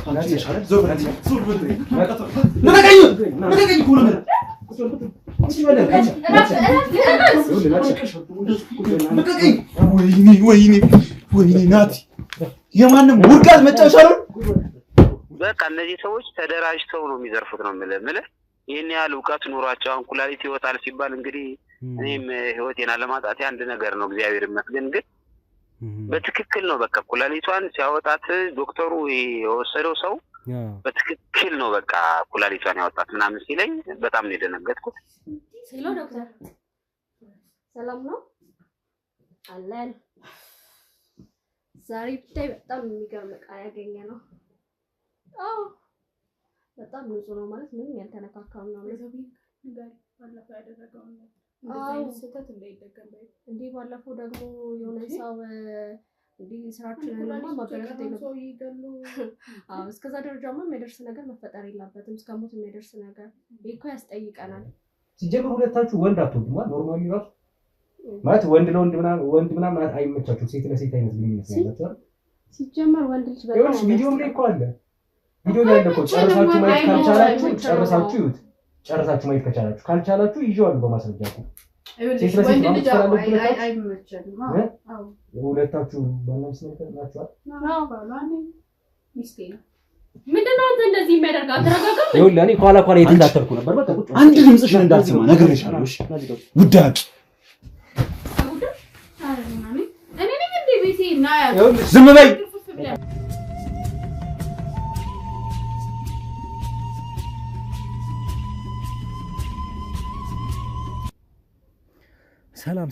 አንቺ ሻለ ዞር በል ዞር በል ነቀቀኝ ኩሉ ምን ወይኔ ናቲ የማንም ውርጋት መጫወቻ ነው በቃ እነዚህ ሰዎች ተደራጅተው ነው የሚዘርፉት ነው የምልህ ይሄን ያህል ዕውቀት ኖሯቸው አሁን ኩላሊት ይወጣል ሲባል እንግዲህ እኔም ህይወቴን አለማጣት አንድ ነገር ነው እግዚአብሔር ይመስገን ግን በትክክል ነው በቃ ኩላሊቷን ሲያወጣት ዶክተሩ የወሰደው ሰው በትክክል ነው በቃ ኩላሊቷን ያወጣት ምናምን ሲለኝ በጣም ነው የደነገጥኩት ሄሎ ዶክተር ሰላም ነው አለን ዛሬ ብታይ በጣም የሚገርም ዕቃ ያገኘ ነው አዎ በጣም ንጹህ ነው ማለት ምንም ያልተነካካው ነው ነገር ባለፈው ያደረገው ነው እንደዚህ ስህተት እንዳይደገም እንዴ ባለፈው ደግሞ የሆነ ሰው እንዴ ስራችንን ማበረከት ነው አዎ እስከዛ ደረጃማ የሚደርስ ነገር መፈጠር የለበትም እስከሞት የሚደርስ ነገር እኮ ያስጠይቀናል ሲጀምር ሁለታችሁ ወንድ አትወዱማ ኖርማሊ ራስ ማለት ወንድ ለወንድ ምናምን አይመቻችሁ ሴት ለሴት አይነት ግንኙነት ያላችሁ ሲጀምር ወንድ ልጅ በጣም ቪዲዮም ላይ እኮ አለ ቪዲዮ ላይ እኮ ጨርሳችሁ ማየት ካልቻላችሁ ጨርሳችሁ ይሁት ጨርሳችሁ ማየት ከቻላችሁ ካልቻላችሁ ይዤዋለሁ በማስረጃ እኮ ሴት ለሴት ወንድ ልጅ አይመቸንም አዎ ሁለታችሁ ባላንስ ነገር ናችሁ አዎ ባላኔ ሚስቴ ምንድነው አንተ እንደዚህ የሚያደርጋ ተረጋጋ ይኸውልህ እኔ ኋላ እየተንዳተርኩ ነበር በቃ ቁጭ አንድ ድምጽሽን እንዳትሰማ ነግሬሻለሁ እሺ ውዳቂ እኔ ነኝ እንደ ቤቴ እና ዝም በይ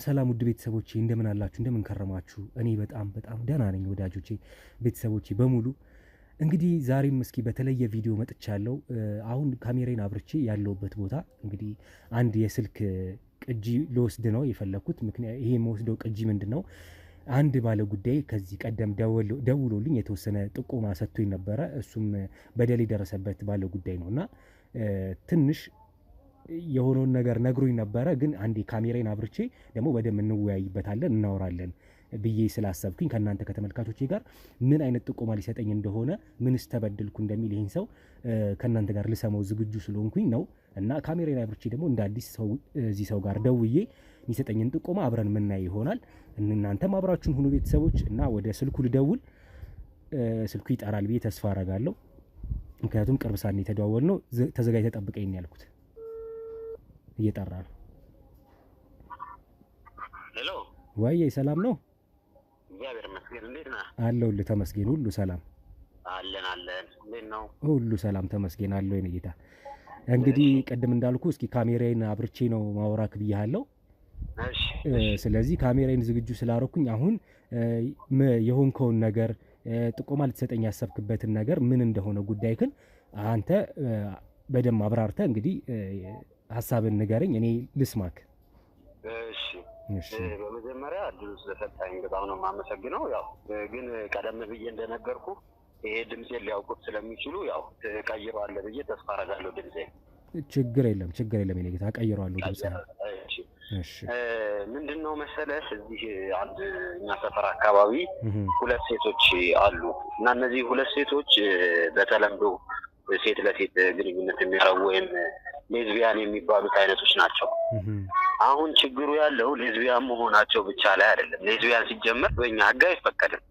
ሰላም ውድ ቤተሰቦቼ እንደምን አላችሁ እንደምን ከረማችሁ እኔ በጣም ደህና ነኝ ወዳጆቼ ቤተሰቦቼ በሙሉ እንግዲህ ዛሬም እስኪ በተለየ ቪዲዮ መጥቻለሁ አሁን ካሜራዬን አብርቼ ያለውበት ቦታ እንግዲህ አንድ የስልክ ቅጂ ልወስድ ነው የፈለኩት ምክንያት ይሄ የምወስደው ቅጂ ምንድነው አንድ ባለ ጉዳይ ከዚህ ቀደም ደውሎልኝ የተወሰነ ጥቆማ ሰጥቶኝ ነበር እሱም በደል ደረሰበት ባለ ጉዳይ ነውና ትንሽ የሆነውን ነገር ነግሮኝ ነበር ግን አንዴ ካሜራዬን አብርቼ ደግሞ በደም እንወያይበታለን እናወራለን ብዬ ስላሰብኩኝ ከናንተ ከተመልካቾቼ ጋር ምን አይነት ጥቆማ ሊሰጠኝ እንደሆነ ምንስ ተበደልኩ እንደሚል ይሄን ሰው ከናንተ ጋር ልሰማው ዝግጁ ስለሆንኩኝ ነው እና ካሜራዬን አብርቼ ደግሞ እንደ አዲስ ሰው እዚህ ሰው ጋር ደውዬ የሚሰጠኝን ጥቆማ አብረን ምናይ ይሆናል እናንተም አብራችሁን ሁኑ ቤተሰቦች እና ወደ ስልኩ ልደውል ስልኩ ይጠራል ብዬ ተስፋ አደርጋለሁ ምክንያቱም ቅርብ ሰዓት ነው የተደዋወልነው ተዘጋጅተህ ጠብቀኝ ያልኩት እየጠራ ነው ሄሎ ወይ ሰላም ነው እግዚአብሔር ይመስገን እንዴት ነህ አለሁልህ ተመስገን ሁሉ ሰላም አለን እንዴት ነው ሁሉ ሰላም ተመስገን አለው የኔ ጌታ እንግዲህ ቀደም እንዳልኩ እስኪ ካሜራዬን አብርቼ ነው ማወራክ ብያለሁ እሺ ስለዚህ ካሜራዬን ዝግጁ ስላረኩኝ አሁን የሆንከውን ነገር ጥቆማ ልትሰጠኝ ያሰብክበትን ነገር ምን እንደሆነ ጉዳይክን አንተ በደም አብራርተህ እንግዲህ ሐሳብን ንገረኝ እኔ ልስማክ እሺ በመጀመሪያ ድምጽ ስለሰጣኝ በጣም ነው የማመሰግነው ያው ግን ቀደም ብዬ እንደነገርኩ ይሄ ድምጽ ሊያውቁት ስለሚችሉ ያው ተቀይሯል ብዬ ተስፋ አደርጋለሁ ድምጽ ችግር የለም እኔ ጌታ ቀይሯል ድምጽ እሺ ምንድነው መሰለህ እዚህ አንድ እኛ ሰፈር አካባቢ ሁለት ሴቶች አሉ እና እነዚህ ሁለት ሴቶች በተለምዶ ሴት ለሴት ግንኙነት የሚያደርጉ ወይም ሌዝቢያን የሚባሉት አይነቶች ናቸው አሁን ችግሩ ያለው ሌዝቢያን መሆናቸው ብቻ ላይ አይደለም ሌዝቢያን ሲጀመር በእኛ ህግ አይፈቀድም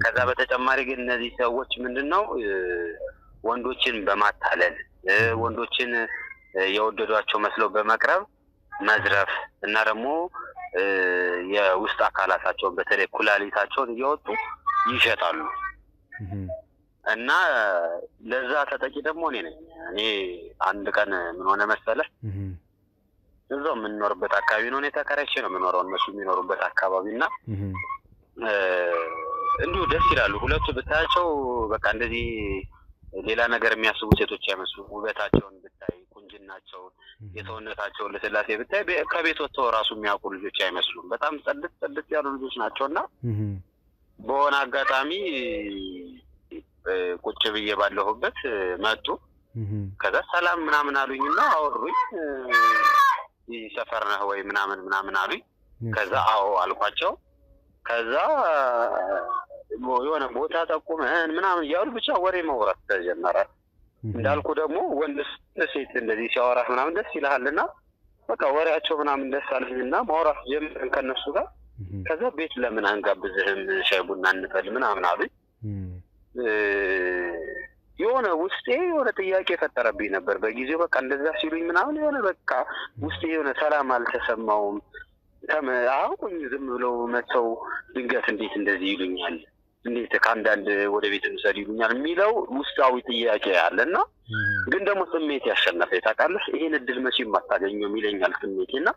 ከዛ በተጨማሪ ግን እነዚህ ሰዎች ምንድነው ወንዶችን በማታለል ወንዶችን የወደዷቸው መስለው በመቅረብ መዝረፍ እና ደግሞ የውስጥ አካላታቸውን በተለይ ኩላሊታቸውን እያወጡ ይሸጣሉ እና ለዛ ተጠቂ ደግሞ እኔ አንድ ቀን ምን ሆነ መሰለህ እዛው የምንኖርበት አካባቢ ነው ተከራይቼ ነው የምኖረው እነሱ የሚኖሩበት አካባቢና እንዲሁ ደስ ይላሉ ሁለቱ ብታያቸው በቃ እንደዚህ ሌላ ነገር የሚያስቡ ሴቶች አይመስሉም ውበታቸውን ብታይ ቁንጅናቸውን የተወነታቸውን ለስላሴ ብታይ ከቤት ወጥተው ራሱ የሚያውቁ ልጆች አይመስሉም በጣም ጽድት ያሉ ልጆች ናቸውና በሆነ አጋጣሚ ቁጭ ብዬ ባለሁበት መጡ ከዛ ሰላም ምናምን አሉኝና አወሩኝ ይሰፈር ነህ ወይ ምናምን አሉኝ ከዛ አዎ አልኳቸው ከዛ የሆነ ቦታ ጠቁመን ምናምን እያሉ ብቻ ወሬ ማውራት ተጀመረ። እንዳልኩ ደግሞ ወንድ ሴት እንደዚህ ሲያወራ ምናምን ደስ ይልሃልና በቃ ወሬያቸው ምናምን ደስ አለኝና ማውራት ጀመርን ከነሱ ጋር። ከዛ ቤት ለምን አንጋብዝህም ሻይ ቡና እንፈል ምናምን አሉኝ። የሆነ ውስጤ የሆነ ጥያቄ ፈጠረብኝ ነበር በጊዜው። በቃ እንደዛ ሲሉኝ ምናምን የሆነ በቃ ውስጤ የሆነ ሰላም አልተሰማውም። አሁን ዝም ብለው መተው ድንገት እንዴት እንደዚህ ይሉኛል፣ እንዴት ከአንዳንድ ወደ ቤት እንሰድ ይሉኛል የሚለው ውስጣዊ ጥያቄ አለና ግን ደግሞ ስሜት ያሸነፈ ታውቃለህ። ይሄን እድል መቼም አታገኘውም ይለኛል ስሜቴና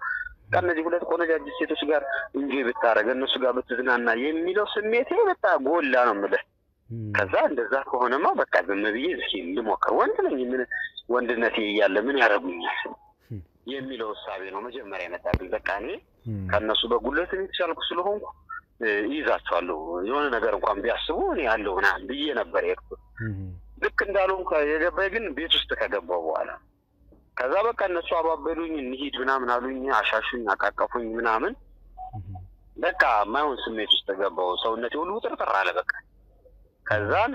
ከነዚህ ሁለት ቆነጃጅት ሴቶች ጋር እንጂ ብታረገ እነሱ ጋር ብትዝናና የሚለው ስሜቴ በጣም ጎላ ነው የምልህ። ከዛ እንደዛ ከሆነማ በቃ ዝም ብዬ እስኪ ልሞክር፣ ወንድ ነኝ ምን ወንድነቴ እያለ ምን ያረጉኛል የሚለው እሳቤ ነው መጀመሪያ የመጣብኝ። በቃ እኔ ከነሱ በጉልበት የተሻልኩ ስለሆንኩ ይዛቸዋለሁ፣ የሆነ ነገር እንኳን ቢያስቡ እኔ ያለው ምናምን ብዬ ነበር የሄድኩት። ልክ እንዳልሆንኩ የገባኝ ግን ቤት ውስጥ ከገባሁ በኋላ ከዛ በቃ እነሱ አባበሉኝ፣ እንሂድ ምናምን አሉኝ፣ አሻሹኝ፣ አቃቀፉኝ ምናምን። በቃ ማይሆን ስሜት ውስጥ ገባሁ። ሰውነቴ ሁሉ ጥርጥር አለ በቃ። ከዛን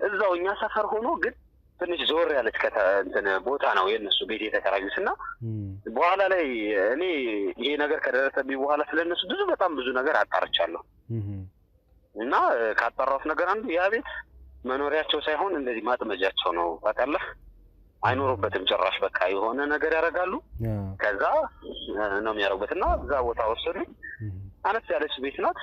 እዛው እኛ ሰፈር ሆኖ ግን ትንሽ ዞር ያለች እንትን ቦታ ነው የነሱ ቤት የተከራዩትና በኋላ ላይ እኔ ይሄ ነገር ከደረሰብኝ በኋላ ስለነሱ በጣም ብዙ ነገር አጣርቻለሁ። እና ካጣራሁት ነገር አንዱ ያ ቤት መኖሪያቸው ሳይሆን እንደዚህ ማጥመጃቸው ነው ታውቃለህ። አይኖሩበትም ጭራሽ በቃ የሆነ ነገር ያደርጋሉ። ከዛ ነው የሚያደርጉትና እዛ ቦታ ወሰዱኝ። አነስ ያለች ቤት ናት።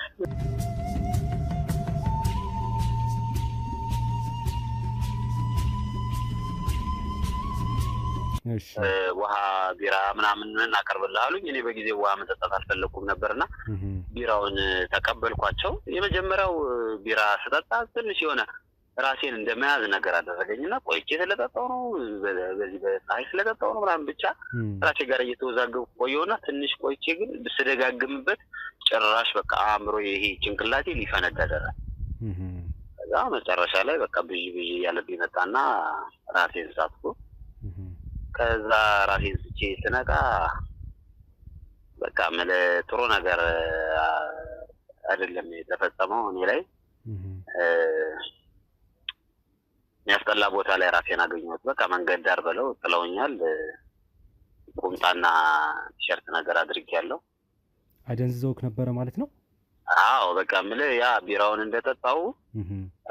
ውሃ ቢራ ምናምን እናቀርብልህ አሉኝ። እኔ በጊዜው ውሃ መጠጣት አልፈለኩም ነበርና ቢራውን ተቀበልኳቸው። የመጀመሪያው ቢራ ስጠጣ ትንሽ የሆነ ራሴን እንደመያዝ ነገር አደረገኝና ቆይቼ ስለጠጣው ነው በዚህ በፀሐይ ስለጠጣው ነው ምናምን ብቻ ራሴ ጋር እየተወዛገብኩ ቆየሁና ትንሽ ቆይቼ ግን ስደጋግምበት ጭራሽ በቃ አእምሮ ይሄ ጭንቅላቴ ሊፈነዳ ደረሰ። ከዛ መጨረሻ ላይ በቃ ብዥ እያለብኝ መጣና ራሴን ሳትኩ። ከዛ ራሴን ስቼ ስነቃ በቃ ጥሩ ነገር አይደለም የተፈጸመው እኔ ላይ። የሚያስጠላ ቦታ ላይ ራሴን አገኘሁት። በቃ መንገድ ዳር ብለው ጥለውኛል። ቁምጣና ቲሸርት ነገር አድርጌያለሁ። አደንዝዘውክ ነበረ ማለት ነው? አዎ በቃ ያ ቢራውን እንደጠጣው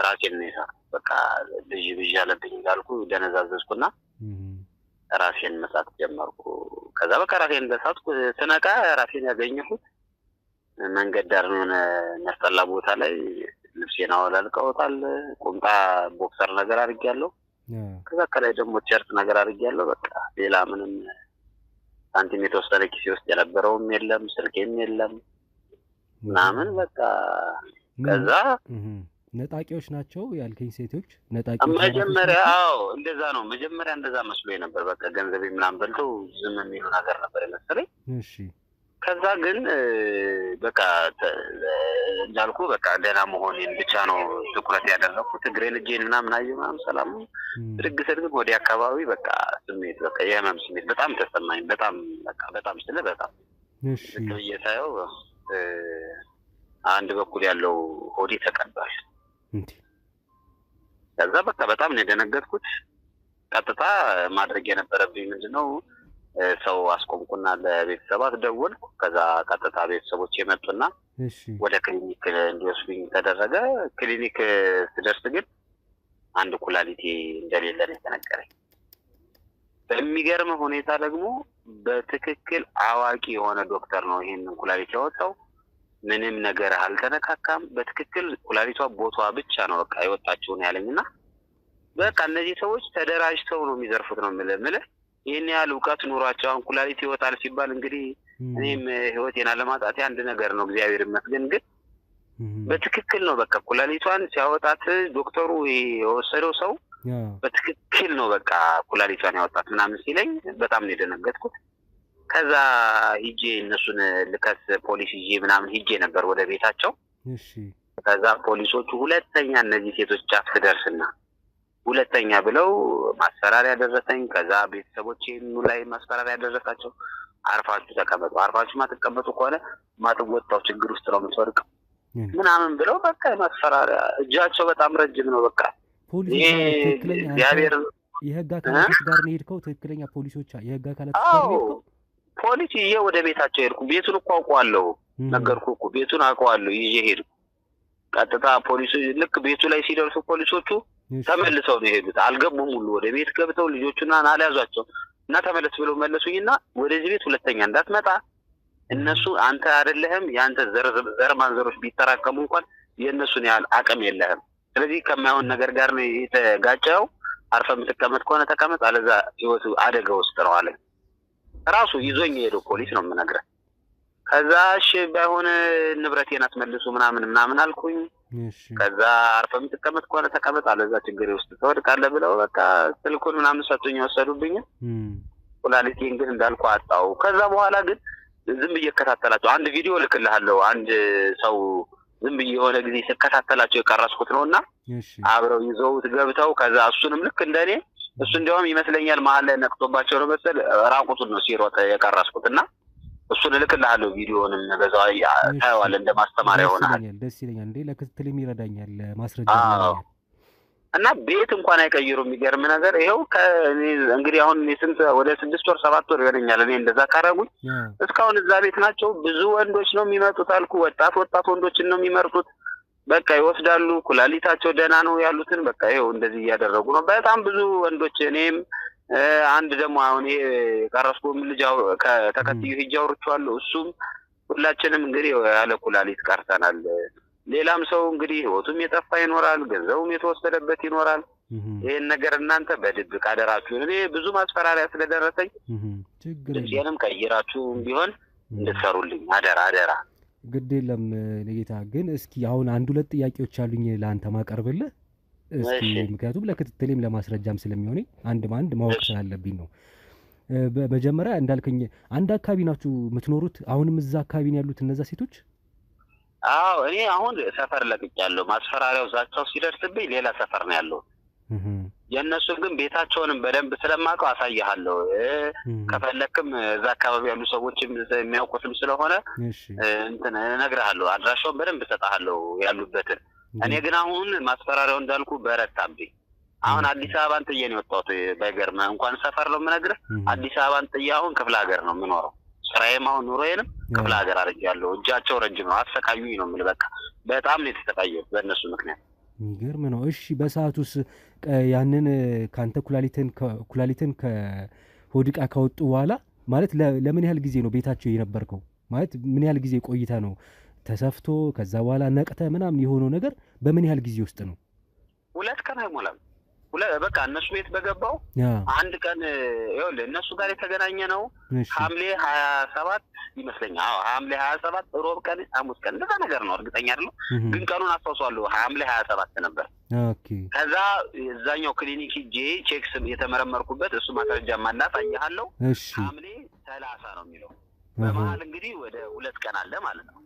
ራሴን ነው በቃ ብዥ ያለብኝ እንዳልኩ ደነዛዘዝኩና ራሴን መሳት ጀመርኩ። ከዛ በቃ ራሴን እንደሳትኩ ስነቃ ራሴን ያገኘሁት መንገድ ዳር የሆነ የሚያስጠላ ቦታ ላይ ልብሴን አወላልቀውታል። ቁምጣ ቦክሰር ነገር አድርጌያለሁ። ከዛ ከላይ ደግሞ ቲሸርት ነገር አድርጌያለሁ። በቃ ሌላ ምንም ሳንቲም የተወሰነ ኪሴ ውስጥ የነበረውም የለም፣ ስልኬም የለም ምናምን በቃ ከዛ ነጣቂዎች ናቸው ያልከኝ ሴቶች ነጣቂ መጀመሪያ እንደዛ ነው። መጀመሪያ እንደዛ መስሎኝ ነበር። በቃ ገንዘቤ ምናምን በልተው ዝም የሚሉ ነገር ነበር የመሰለኝ። እሺ ከዛ ግን በቃ እንዳልኩ በቃ ደህና መሆኔን ብቻ ነው ትኩረት ያደረኩት። እግሬን እጄን ምናምን አየሁ ምናምን ሰላም ድግሰት ግን ወደ አካባቢ በቃ ስሜት በቃ የህመም ስሜት በጣም ተሰማኝ። በጣም በቃ በጣም ስለ በጣም እሺ እየታየው አንድ በኩል ያለው ሆዴ ተቀዷል። ከዛ በቃ በጣም ነው የደነገጥኩት። ቀጥታ ማድረግ የነበረብኝ ምንድነው ሰው አስቆምኩና ለቤተሰባት ደወልኩ። ከዛ ቀጥታ ቤተሰቦች የመጡና ወደ ክሊኒክ እንዲወስዱኝ ተደረገ። ክሊኒክ ስደርስ ግን አንድ ኩላሊቴ እንደሌለ ነው የተነገረኝ። በሚገርም ሁኔታ ደግሞ በትክክል አዋቂ የሆነ ዶክተር ነው ይሄንን ኩላሊት ያወጣው። ምንም ነገር አልተነካካም። በትክክል ኩላሊቷ ቦታዋ ብቻ ነው በቃ የወጣችውን ያለኝና በቃ እነዚህ ሰዎች ተደራጅተው ነው የሚዘርፉት ነው የምልህ። ይሄን ያህል እውቀት ኑሯቸው አሁን ኩላሊት ይወጣል ሲባል እንግዲህ እኔም ህይወቴን አለማጣቴ አንድ ነገር ነው እግዚአብሔር ይመስገን። ግን በትክክል ነው በቃ ኩላሊቷን ሲያወጣት ዶክተሩ የወሰደው ሰው በትክክል ነው በቃ ኩላሊቷን ያወጣት ምናምን ሲለኝ በጣም ነው የደነገጥኩት። ከዛ ሂጄ እነሱን ልከስ ፖሊስ ይዤ ምናምን ሂጄ ነበር ወደ ቤታቸው። እሺ ከዛ ፖሊሶቹ ሁለተኛ እነዚህ ሴቶች ጫፍ ደርስና ሁለተኛ ብለው ማስፈራሪያ ደረሰኝ። ከዛ ቤተሰቦቼም ላይ ማስፈራሪያ ደረሳቸው። አርፋችሁ ተቀመጡ፣ አርፋችሁ ማትቀመጡ ከሆነ ማትወጣው ችግር ውስጥ ነው የምትወድቀው ምናምን ብለው በቃ ማስፈራሪያ እጃቸው በጣም ረጅም ነው። በቃ ፖሊስ ትክክለኛ እግዚአብሔር የህግ አካላት ጋር ነው ሄድከው? ትክክለኛ ፖሊሶች የህግ አካላት ጋር ነው ሄድከው? ፖሊስ ይዤ ወደ ቤታቸው ሄድኩ። ቤቱን እኮ አውቀዋለሁ፣ ነገርኩህ እኮ ቤቱን አውቀዋለሁ። ይዤ ሄድኩ ቀጥታ ፖሊሱ ልክ ቤቱ ላይ ሲደርሱ ፖሊሶቹ ተመልሰው ነው የሄዱት። አልገቡም ሁሉ ወደ ቤት ገብተው ልጆቹና አልያዟቸው እና ተመለስ ብለው መለሱኝና ወደዚህ ቤት ሁለተኛ እንዳትመጣ እነሱ አንተ አይደለህም ያንተ ዘር ማንዘሮች ቢተራከሙ እንኳን የእነሱን ያህል አቅም የለህም። ስለዚህ ከማይሆን ነገር ጋር ነው የተጋጨው። አርፈህ የምትቀመጥ ከሆነ ተቀመጥ፣ አለዛ ህይወቱ አደጋ ውስጥ ነው አለ። ራሱ ይዞኝ የሄደው ፖሊስ ነው የምነግርህ። ከዛ እሺ ባይሆን ንብረቴን አትመልሱ ምናምን አልኩኝ። ከዛ አርፈህ የምትቀመጥ ከሆነ ተቀመጥ፣ አለዛ ችግር ውስጥ ትወድቃለህ ብለው በቃ ስልኩን ምናምን ሰጡኝ፣ ወሰዱብኝ። ኩላሊቴን ግን እንዳልኩ አጣው። ከዛ በኋላ ግን ዝም ብዬ እከታተላቸው አንድ ቪዲዮ ልክልሃለሁ። አንድ ሰው ዝም ብዬ የሆነ ጊዜ ስከታተላቸው የቀረስኩት ነውና አብረው ይዘውት ገብተው ከዛ እሱንም ልክ እንደኔ እሱ እንዲያውም ይመስለኛል መሀል ላይ ነቅቶባቸው ነው መሰል ራቁቱን ነው ሲሮጥ የቀረስኩትና እሱን ልክልሃለሁ። ቪዲዮንም በዛው ታየዋለህ፣ እንደ ማስተማሪያ ይሆናል። ደስ ይለኛል እንዴ ለክትትልም ይረዳኛል ማስረጃ ነው። እና ቤት እንኳን አይቀይሩ። የሚገርም ነገር ይሄው እንግዲህ አሁን ስንት ወደ 6 ወር 7 ወር ይሆነኛል እኔ እንደዛ ካረጉኝ እስካሁን እዛ ቤት ናቸው። ብዙ ወንዶች ነው የሚመጡት አልኩ። ወጣት ወንዶችን ነው የሚመርጡት። በቃ ይወስዳሉ። ኩላሊታቸው ደህና ነው ያሉትን በቃ ይሄው እንደዚህ እያደረጉ ነው። በጣም ብዙ ወንዶች እኔም አንድ ደግሞ አሁን ይሄ ቀረስኩ ልጅ ከተከትዩ ሂጅ አውርቼዋለሁ። እሱም ሁላችንም እንግዲህ ያለ ኩላሊት ቀርተናል። ሌላም ሰው እንግዲህ ህይወቱም የጠፋ ይኖራል፣ ገንዘቡም የተወሰደበት ይኖራል። ይሄን ነገር እናንተ በድብቅ አደራችሁ። እኔ ብዙ ማስፈራሪያ ስለደረሰኝ ድምፄንም ቀይራችሁም ቢሆን እንድትሰሩልኝ አደራ። ግድ የለም ለጌታ። ግን እስኪ አሁን አንድ ሁለት ጥያቄዎች አሉኝ ለአንተ ማቀርብልህ እስኪ፣ ምክንያቱም ለክትትሌም ለማስረጃም ስለሚሆነኝ አንድ ማወቅ ስላለብኝ ነው። በመጀመሪያ እንዳልከኝ አንድ አካባቢ ናችሁ የምትኖሩት? አሁንም እዛ አካባቢ ነው ያሉት እነዛ ሴቶች? አዎ እኔ አሁን ሰፈር ለቅቄያለሁ። ማስፈራሪያው ዛቻው ሲደርስብኝ ሌላ ሰፈር ነው ያለው። የእነሱን ግን ቤታቸውንም በደንብ ስለማውቀው አሳይሃለሁ። ከፈለክም እዛ አካባቢ ያሉ ሰዎችም የሚያውቁትም ስለሆነ እንትን እነግርሃለሁ። አድራሻውን በደንብ እሰጥሃለሁ ያሉበትን። እኔ ግን አሁን ማስፈራሪያው እንዳልኩ በረታብኝ። አሁን አዲስ አበባን ጥዬ ነው የወጣሁት። ባይገርምህ እንኳን ሰፈር ነው የምነግርህ። አዲስ አበባን ጥዬ አሁን ክፍለ ሀገር ነው የምኖረው። ስራዬም አሁን ኑሮዬንም ክፍለ ሀገር አድርጌያለሁ። እጃቸው ረጅም ነው፣ አሰቃዩኝ ነው የምልህ። በቃ በጣም ነው የተሰቃየሁት በእነሱ ምክንያት። የሚገርም ነው። እሺ በሰዓቱስ ያንን ከአንተ ኩላሊትን ከሆድ ዕቃ ካወጡ በኋላ ማለት ለምን ያህል ጊዜ ነው ቤታቸው የነበርከው? ማለት ምን ያህል ጊዜ ቆይታ ነው ተሰፍቶ ከዛ በኋላ ነቅተ ምናምን የሆነው ነገር በምን ያህል ጊዜ ውስጥ ነው? 2 ቀን አይሞላም። በቃ እነሱ ቤት በገባው አንድ ቀን ይኸውልህ እነሱ ጋር የተገናኘ ነው ሐምሌ 27 ይመስለኛል። አዎ ሐምሌ 27 ሮብ ቀን ሐሙስ ቀን እንደዛ ነገር ነው፣ እርግጠኛ አይደለሁ ግን ቀኑን አስታውሳለሁ። ሐምሌ 27 ነበር። ኦኬ ከዛ እዛኛው ክሊኒክ ሂጄ ቼክስ የተመረመርኩበት እሱ ማስረጃ ማላስ አያለሁ። ሐምሌ 30 ነው የሚለው። በመሀል እንግዲህ ወደ 2 ቀን አለ ማለት ነው።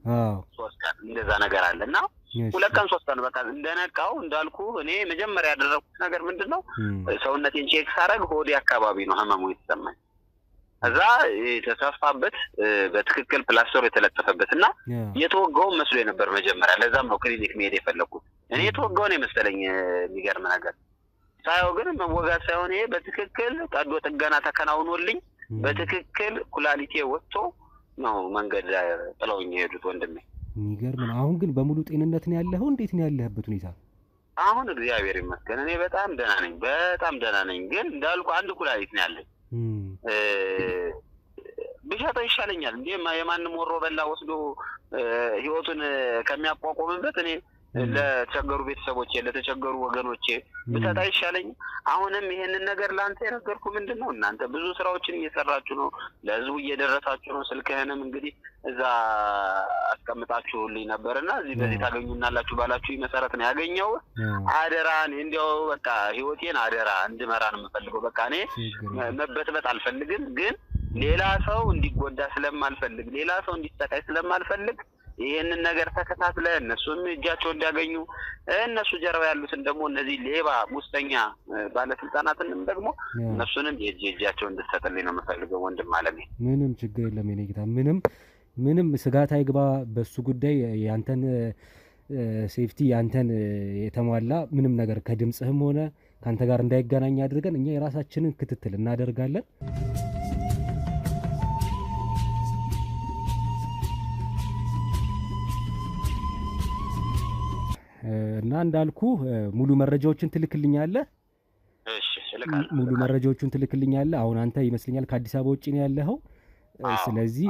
3 ቀን እንደዛ ነገር አለና 2 ቀን 3 ቀን በቃ እንደነቃው እንዳልኩ እኔ መጀመሪያ ያደረኩት ነገር ምንድነው ሰውነቴን ቼክ ሳረግ ሆዴ አካባቢ ነው ህመሙ የተሰማኝ። እዛ የተሰፋበት በትክክል ፕላስተር የተለጠፈበትና የተወጋው መስሎ ነበር መጀመሪያ። ለዛም ነው ክሊኒክ መሄድ የፈለኩት። እኔ የተወጋው ነው መሰለኝ። የሚገርም ነገር ሳይው ግን መወጋት ሳይሆን ይሄ በትክክል ቀዶ ጥገና ተከናውኖልኝ በትክክል ኩላሊቴ ወጥቶ ነው መንገድ ጥለውኝ የሄዱት ወንድሜ። የሚገርም ነው። አሁን ግን በሙሉ ጤንነት ነው ያለኸው? እንዴት ነው ያለህበት ሁኔታ? አሁን እግዚአብሔር ይመስገን እኔ በጣም ደህና ነኝ። ግን እንዳልኩ አንድ ኩላሊት ነው ያለኝ። ብሸጠው ይሻለኛል እንዴ የማንም ወሮ በላ ወስዶ ህይወቱን ከሚያቋቁምበት እኔ ለተቸገሩ ቤተሰቦቼ ለተቸገሩ ወገኖቼ ብሰጣ ይሻለኝ። አሁንም ይሄንን ነገር ላንተ የነገርኩ ምንድነው እናንተ ብዙ ስራዎችን እየሰራችሁ ነው፣ ለህዝቡ እየደረሳችሁ ነው። ስልክህንም እንግዲህ እዛ አስቀምጣችሁልኝ ነበርና እዚህ በዚህ ታገኙናላችሁ ባላችሁ መሰረት ነው ያገኘው። አደራን እንዲያው በቃ ህይወቴን አደራ እንድመራ ነው የምፈልገው። በቃ እኔ መበጥበጥ አልፈልግም፣ ግን ሌላ ሰው እንዲጎዳ ስለማልፈልግ፣ ሌላ ሰው እንዲሰቃይ ስለማልፈልግ ይሄንን ነገር ተከታትለ እነሱም እጃቸው እንዲያገኙ እነሱ ጀርባ ያሉትን ደግሞ እነዚህ ሌባ ሙስተኛ ባለስልጣናትንም ደግሞ እነሱንም እጃቸው እንድትሰጥልኝ ነው የምፈልገው ወንድም ማለት ነው። ምንም ችግር የለም የኔ ጌታ። ምንም ምንም ስጋት አይግባ በሱ ጉዳይ ያንተን ሴፍቲ ያንተን የተሟላ ምንም ነገር ከድምጽህም ሆነ ካንተ ጋር እንዳይገናኝ አድርገን እኛ የራሳችንን ክትትል እናደርጋለን። እና እንዳልኩ ሙሉ መረጃዎችን ትልክልኛለህ። እሺ እልካለሁ። ሙሉ መረጃዎችን ትልክልኛለህ። አሁን አንተ ይመስለኛል ከአዲስ አበባ ውጪ ነው ያለኸው። ስለዚህ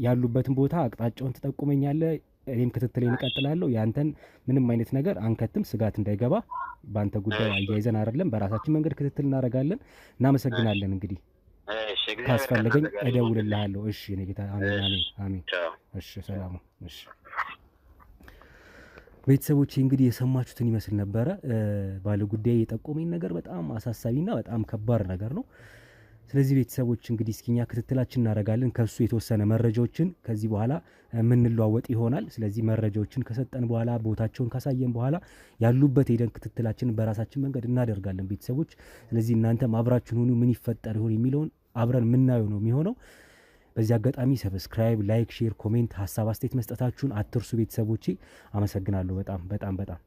ያሉበትን ቦታ አቅጣጫውን ትጠቁመኛለህ። እኔም ክትትሌን እቀጥላለሁ። ያንተን ምንም አይነት ነገር አንከትም። ስጋት እንዳይገባ በአንተ ጉዳይ አያይዘን አይደለም፣ በራሳችን መንገድ ክትትል እናደርጋለን። እናመሰግናለን። እንግዲህ እሺ ካስፈለገኝ እደውልልሃለሁ። እሺ እኔ ጌታ አሜን አሜን አሜን። እሺ ሰላም። እሺ ቤተሰቦቼ እንግዲህ የሰማችሁትን ይመስል ነበረ። ባለ ጉዳይ የጠቆመኝ ነገር በጣም አሳሳቢና በጣም ከባድ ነገር ነው። ስለዚህ ቤተሰቦች እንግዲህ እስኪኛ ክትትላችን እናደርጋለን። ከሱ የተወሰነ መረጃዎችን ከዚህ በኋላ የምንለዋወጥ ይሆናል። ስለዚህ መረጃዎችን ከሰጠን በኋላ ቦታቸውን ካሳየን በኋላ ያሉበት ሄደን ክትትላችን በራሳችን መንገድ እናደርጋለን ቤተሰቦች። ስለዚህ እናንተም አብራችሁን ሁኑ። ምን ይፈጠር ይሆን የሚለውን አብረን የምናየው ነው የሚሆነው። በዚህ አጋጣሚ ሰብስክራይብ፣ ላይክ፣ ሼር፣ ኮሜንት ሀሳብ አስተያየት መስጠታችሁን አትርሱ ቤተሰቦቼ። አመሰግናለሁ በጣም በጣም በጣም።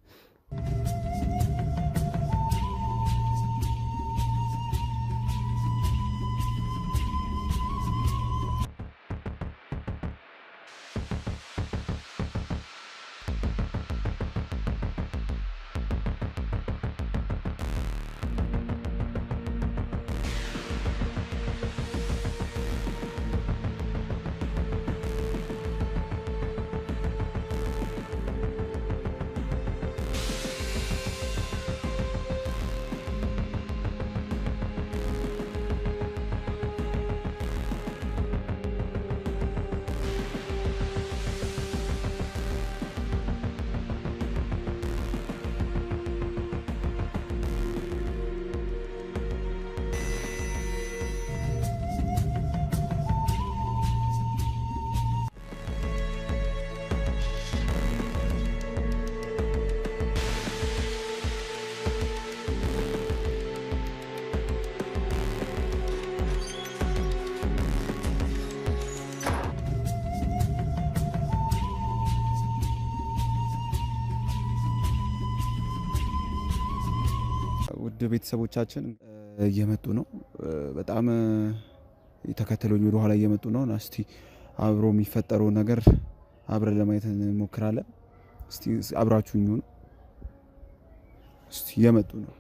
ውድ ቤተሰቦቻችን እየመጡ ነው። በጣም የተከተሉኝ ወደ ኋላ እየመጡ ነው። እስቲ አብሮ የሚፈጠረው ነገር አብረን ለማየት እንሞክራለን። እስቲ አብራችሁኝ ሁኑ። እስቲ እየመጡ ነው።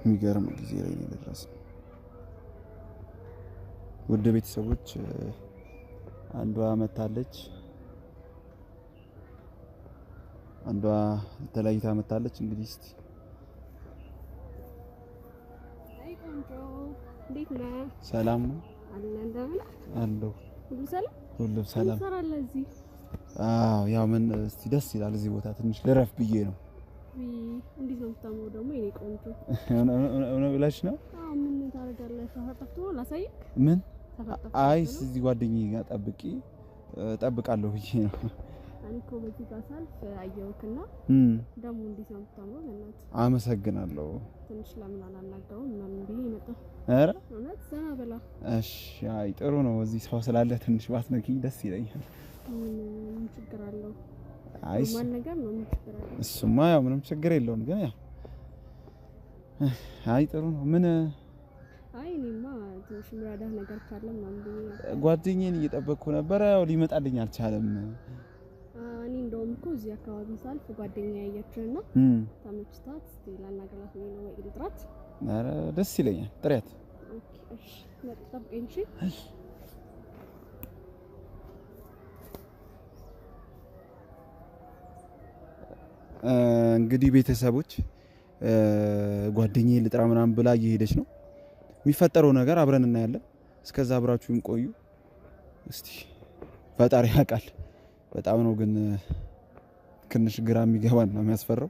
የሚገርም ጊዜ ላይ ነው የደረስነው። ውድ ቤተሰቦች አንዷ መታለች፣ አንዷ ተለይታ መታለች። እንግዲህ እስቲ አይ ቆንጆ እንዴት ነህ? ሰላም ነው አለ እንደምን አለው። ሁሉ ሰላም ሁሉ ሰላም። ሰራለ እዚህ ያው ምን እስቲ ደስ ይላል። እዚህ ቦታ ትንሽ ልረፍ ብዬ ነው። እንዴት ነው የምታምረው ደግሞ የኔ ቆንጆ? እኔ ብላሽ ነው። ምን ታደርጋለህ? ተፈጠፍቶ ላሳይክ። ምን? አይ እዚህ ጓደኛዬ ጋር ጠብቃለሁ ብዬ ነው። አንኮ በዚህ ጋር ሳልፍ አየሁክና ደግሞ እንዴት ነው የምታምረው? በእናትህ አመሰግናለሁ። ትንሽ ለምን አላናገረውም ምናምን ብዬ መጣሁ። ኧረ እውነት ዘና በላ። እሺ አይ ጥሩ ነው። እዚህ ሰው ስላለ ትንሽ ባትነኪኝ ደስ ይለኛል። ምን ችግር አለው? አይ ማን ነገር ነው? ምን ችግር አለው? እሱማ ያው ምንም ችግር የለውም። ግን ያው አይ ጥሩ ነው። ምን? አይ እኔማ ትንሽ የሚረዳህ ነገር ካለ ምናምን ብዬ ጓደኛዬን እየጠበቅኩ ነበረ። ያው ሊመጣልኝ አልቻለም። እኔ እንደውም እኮ እዚህ አካባቢ ሳልፍ ጓደኛዬ ያያችሁና ተመችታት እስቲ ላናገራት ነው ወይ ልጥራት? ኧረ ደስ ይለኛል። ጥሪያት። ኦኬ እሺ ጠብቀኝ። እሺ እንግዲህ ቤተሰቦች ጓደኛዬ ልጥራ ምናምን ብላ እየሄደች ነው። የሚፈጠረው ነገር አብረን እናያለን። እስከዛ አብራችሁን ቆዩ። እስቲ ፈጣሪ ያውቃል። በጣም ነው ግን ትንሽ ግራ የሚገባን ነው የሚያስፈራው።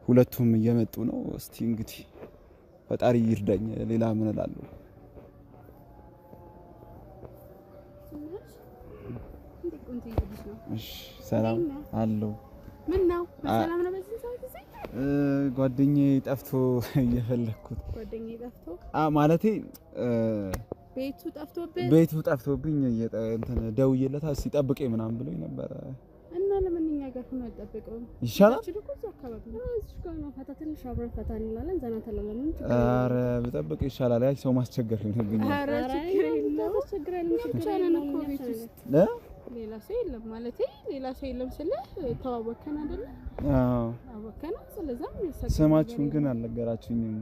ሁለቱም እየመጡ ነው። እስቲ እንግዲህ ፈጣሪ ይርዳኝ። ሌላ ምን እላለሁ? እሺ እሺ ሰላም አለው። ምን ነው በሰላም ነው በዚህ ሰዓት ጊዜ? ጓደኛዬ ጠፍቶ እየፈለኩት ጓደኛዬ ጠፍቶ ማለቴ ቤቱ ጠፍቶብኝ እንትን ደውዬለታ ሲጠብቀኝ ምናምን ብሎኝ ነበር። እና ለምን እኛ ጋር ሆነ ተጠብቀው ይሻላል? እዚህ ጋር ነው ፈታ ትንሽ አብረን ፈታ እንላለን ዘና ተላለምን። ኧረ ብጠብቅ ይሻላል። አይ ሰው ማስቸገር ይሆንብኛል። ኧረ ችግር የለውም ተቸግረን ችግር ነው ቤት ውስጥ ሌላ ሰው የለም ማለት ሌላ ሰው የለም ስለ ተዋወከን አይደል? አዎ አወከን። ስለዚህ ስማችሁን ግን አልነገራችሁኝም።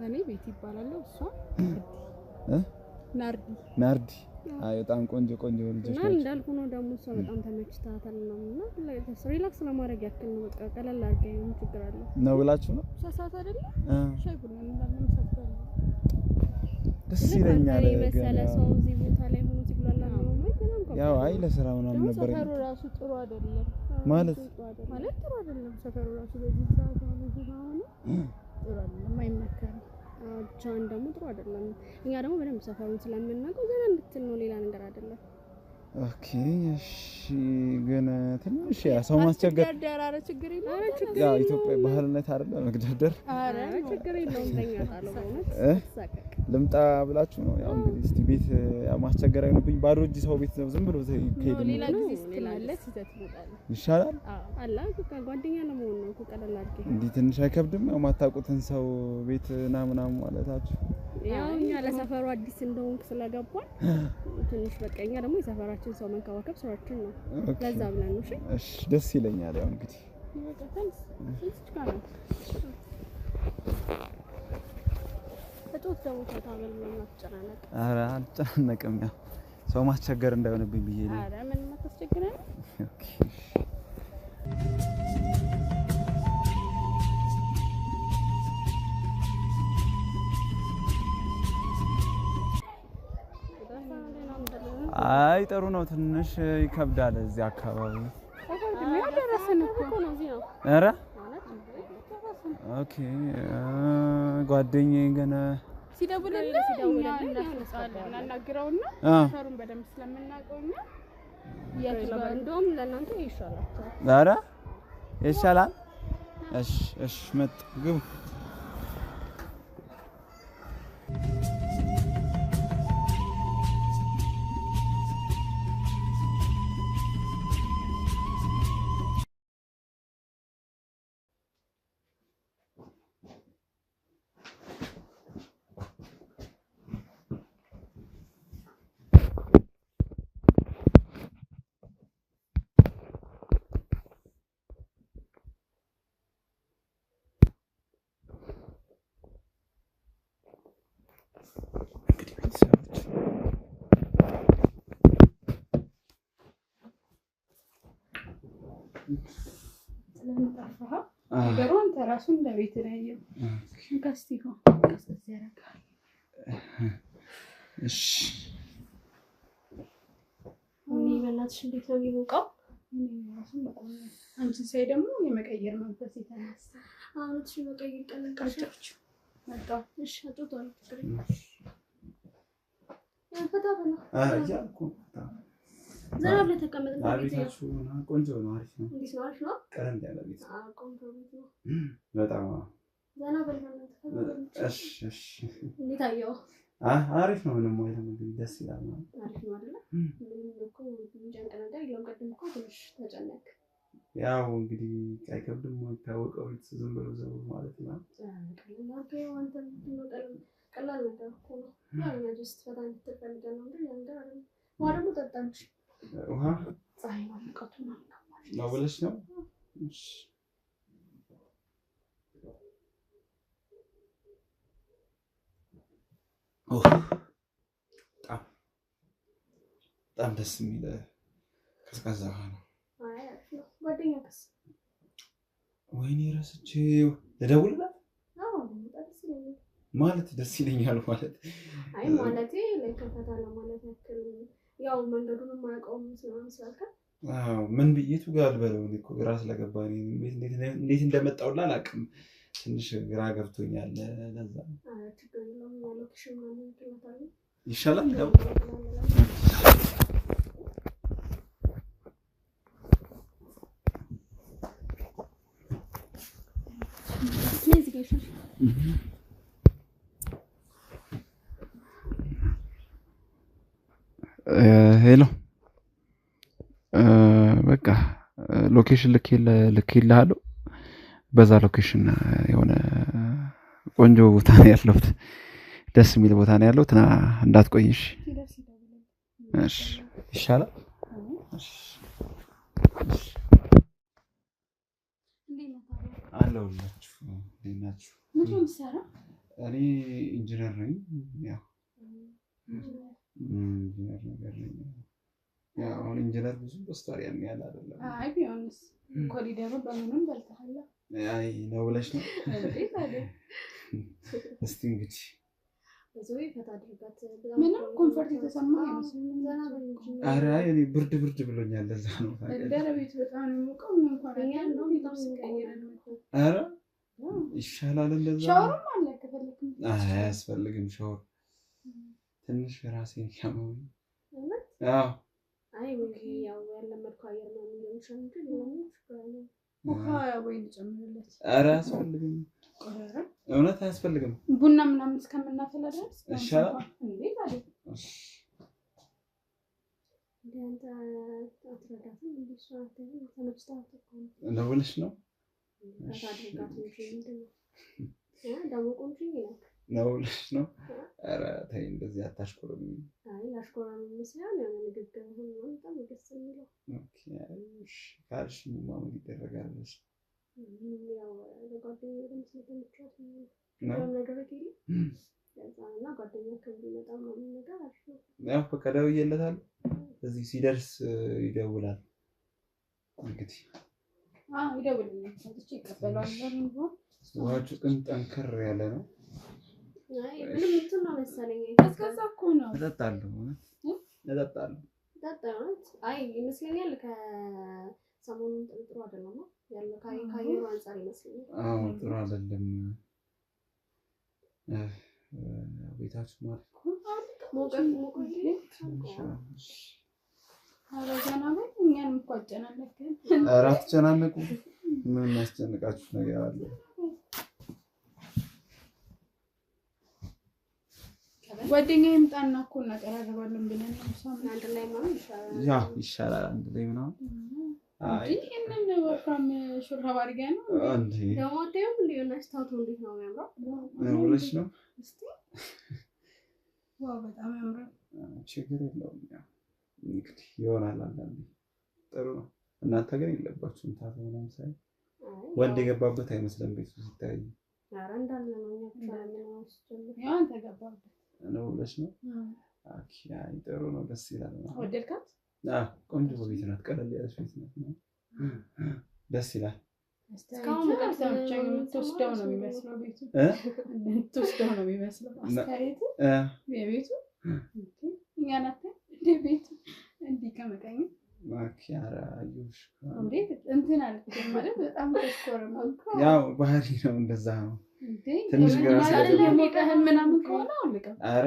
እኔ ቤት ይባላል እሷ ናርዲ። አይ በጣም ቆንጆ ልጅ ነች። እንዳልኩ ነው ደግሞ እሷ በጣም ተመችታታል እና ሪላክስ ለማድረግ ያክል ነው። በቃ ቀለል አድርገኝ ምን ችግር አለ ነው ብላችሁ ነው ሳሳት አይደል? ሻይ ቡና እንዳለም ሳሳት ደስ ይለኛል። መሰለ ሰው እዚህ ቦታ ላይ ሆኖ ሲብላላ ነው ያው አይ ለስራ ምናምን ነበር። ሰፈሩ ራሱ ጥሩ አይደለም ማለት ጥሩ አይደለም ሰፈሩ ራሱ በዚህ ሰዓት ነው ጥሩ አይደለም አይመከርም። ቻን ደግሞ ጥሩ አይደለም። እኛ ደግሞ በደንብ ሰፈሩን ስለምናውቀው ዘና እንድትል ነው ሌላ ነገር አይደለም። ኦኬ እሺ። ግን ትንሽ ያ ሰው ማስቸገር ደራረ ችግር የለውም። ያው ኢትዮጵያ ባህልነት አይደለም መግደርደር። አረ ችግር የለውም። ለኛ ታለው በእውነት ተሳቀቅ ልምጣ ብላችሁ ነው ያው እንግዲህ እስቲ ቤት ያው ማስቸገር አይሆንብኝ። ባዶ እጅ ሰው ቤት ዝም ብሎ ይሄድ ሌላ ጊዜ ስትመለስ ይዘት ይመጣል ይሻላል። አላ ጓደኛ ለመሆን ነው ቀለል አድርጌ እንዴ ትንሽ አይከብድም? ያው ማታውቁትን ሰው ቤት ምናምን ማለታችሁ ያው እኛ ለሰፈሩ አዲስ እንደሆንክ ስለገባን ትንሽ በቀኛ ደግሞ የሰፈራችን ሰው መንከባከብ ስራችን ነው። ለዛ ብለን ነው። እሺ ደስ ይለኛል። ያው እንግዲህ እጦት ደግሞ ታታበል ነው ማስጨናነቅ። ኧረ አልጨናነቅም። ያው ሰው ማስቸገር እንዳይሆንብኝ ብዬ ነው። ኧረ ምን ማስቸገር ነው? ኦኬ አይ ጥሩ ነው። ትንሽ ይከብዳል እዚህ አካባቢ። ኧረ ኦኬ ጓደኛዬ ገና ሲደውልልህ እናናግረውና ሰፈሩን በደንብ ስለምናውቀውና እንደውም ለእናንተ ይሻላችኋል። ኧረ ይሻላል። እሺ መጥ ግቡ። ስለምጣፋህ ነገሩን ተራሱ እንደቤት ነው ያየው። ካስቲኮ ካስከስ ያረጋል። እሺ እኔ በእናትሽ እንዴት ነው የሚሞቀው? እኔ ራሱን በጣም አንቺ ሳይ ደግሞ የመቀየር መንፈስ የተነሳ አሁን እሺ መቀየር ቀለቃጫች መጣ። እሺ አጥቷል። ፈታ በላ ያልኩ ዘና ብለህ ተቀመጥ። ቤታችሁ ቆንጆ ነው። አሪፍ ነው። እንዴት ነው? አሪፍ ነው። ቀረም ያለ ቤት ቆንጆ ቤት ነው። በጣም ዘና ብለህ እሺ እንዴት አየው? አሪፍ ነው። ምንም አይልም። እንግዲህ ደስ ይላል ማለት አሪፍ ነው አይደል? ምንም እኮ ጀንቀ ነገር የለም። ቀድም እኮ ትንሽ ተጨነቅ። ያው እንግዲህ አይከብድም። ታወቀው ቤት ዝም ብሎ ዘው ማለት ነው። ቀላል ነገር እኮ ነው። ያኛ ጀስት ፈታ እንድትፈልገን ነው እንዴ? ያንተ አይደል? ውሃ ደግሞ ጠጣንሽ። ውሃ ፀሐይ ነው ሙቀቱ ነው ብለሽ ነው? እሺ በጣም ደስ የሚል ቀዝቃዛ ውሃ ነው። ጓደኛዬስ? ወይኔ ረስቼው ልደውልላት ማለት ደስ ይለኛል ማለት አይ ማለቴ ለከፈታ ለማለት ያክል ያው መንገዱንም ማያውቀውም ስለሆነ ስላልከ ምን ብዬቱ ጋር ልበለው እኮ ግራ ስለገባኝ እንዴት እንደመጣሁላ አላውቅም። ትንሽ ግራ ገብቶኛል። ለዛ ችግር የለውም። ሎኬሽን ምናምን ትላታለህ ይሻላል ነው። ሄሎ በቃ ሎኬሽን ልኬልሃለሁ። በዛ ሎኬሽን የሆነ ቆንጆ ቦታ ነው ያለሁት፣ ደስ የሚል ቦታ ነው ያለሁት። ና እንዳትቆይሽ። እሺ ይሻላል። እሺ አለሁላችሁ። እንዴት ናችሁ? እኔ ኢንጂነር ነኝ። ያው ኢንጂነር ነገር ነኝ። ያው አሁን ኢንጂነር ብዙ በስታር ያን ያህል አይደለም። አይ ቢሆንስ ኮሪደሩ በምንም በልተሃል። አይ ነው ብለሽ ነው እንዴ ታዲያ? እስቲ እንግዲህ በዚህ ፈታ አድርጋት። ምንም ኮምፎርት የተሰማህ አይመስልም። ኧረ እኔ ብርድ ብሎኛል። ለዛ ነው እንደ ቤት በጣም ነው የሞቀው። ምን እንኳን ያለው ልብስ ቀይረን ነው። ኧረ ይሻላል እንደዛ። ሻወርም አለ ከፈለክ። አያስፈልግም ሻወር። ትንሽ ራሴን ያመመኝ። አዎ አይ ያው ያለመድከው አየር ነው የሚሆንሽ እንጂ ምንም ችግር የለም። ውሃ ወይ ልጨምርለት? ኧረ አያስፈልግም። እውነት አያስፈልግም። ቡና ምናምን እስከምናፈላ ድረስ ይሻላል እንዴ ታዲያ? እንዴ አትረዳትም? እንዴ እሷ አትይም? ተነስታት እኮ ነው ብለሽ ነው? አታድርጋት እንጂ ምንድን ነው? ደግሞ ቆንጆ ይላል ነው ብለሽ ነው? ኧረ ተይ እንደዚህ አታሽኮረም። አይ ላሽኮረም ይመስላል። የሆነ ንግግር ሁሉ በጣም ደስ የሚለው። ኦኬ እሺ ካልሽ ምን ይደረጋል? እሺ ያው ለጓደኛዬ ደግሞ ስለተመቻት ነው ነገር ይሄ ያዛና ጓደኛ ከቢመጣ ምናምን ነገር አሪፍ ነው። ያው ፈቀደው ይየለታል። እዚህ ሲደርስ ይደውላል። እንግዲህ ይደውልልኝ ሰጥቼ ይቀበላል። ነው ዋቹ ግን ጠንከር ያለ ነው። አይ ምንም እንትን ነው መሰለኝ። እስከዛ እኮ ነው እጠጣለሁ። አይ ይመስለኛል ከሰሞኑን ጥሩ አይደለም ነው ያለው ካየሩ አንፃር ይመስለኛል። አዎ ጥሩ አይደለም። ቤታችሁ ማለት እኛንም እኮ አጨናነቅን። ኧረ አትጨናነቁ። ምን የሚያስጨንቃችሁ ነገር አለ? ጓደኛዬ ይምጣና እኮ እናቀራርባለን ብለን ነው። አንድ ላይ ማለት ይሻላል። ያው ይሻላል አንድ ላይ ምናምን። አይ ይሄንን ወፍራም ሹራብ አድርጋ ነው አንዴ ደግሞ ታየው ሊሆን አስታውቶ እንዴት ነው የሚያምረው? ነው ብለሽ ነው? እስቲ ዋው በጣም ያምራል። ችግር የለውም። ያው እንግዲህ ይሆናል አንዳንዴ ጥሩ ነው። እናንተ ግን የለባችሁም ታታ ምናምን ሳይ ወንድ የገባበት አይመስልም ቤቱ ሲታይ። ኧረ እንዳለ ነው እኛ ብቻ ነው አስጀምር። ያው አንተ ገባበት ነው ብለሽ ነው? ኦኬ አይ ጥሩ ነው። ደስ ይላል። ወደድካት? ቆንጆ ቤት ናት። ቀለል ያለች ቤት ናት። ደስ ይላል። እስካሁን ከተመቸኝ የምትወስደው ነው የሚመስለው ቤቱ የምትወስደው ነው የሚመስለው አስተያየቱ የቤቱ እኛ ናት እንደ ቤቱ እንዲህ ከመቀኝ ማኪያራ አዩሽ እንዴት እንትን አልኩት ማለት በጣም ተስኮረም ያው ባህሪ ነው እንደዛ ነው። ትንሽ ግራ ስለሚቀህም ምናምን ከሆነ አልቀም ኧረ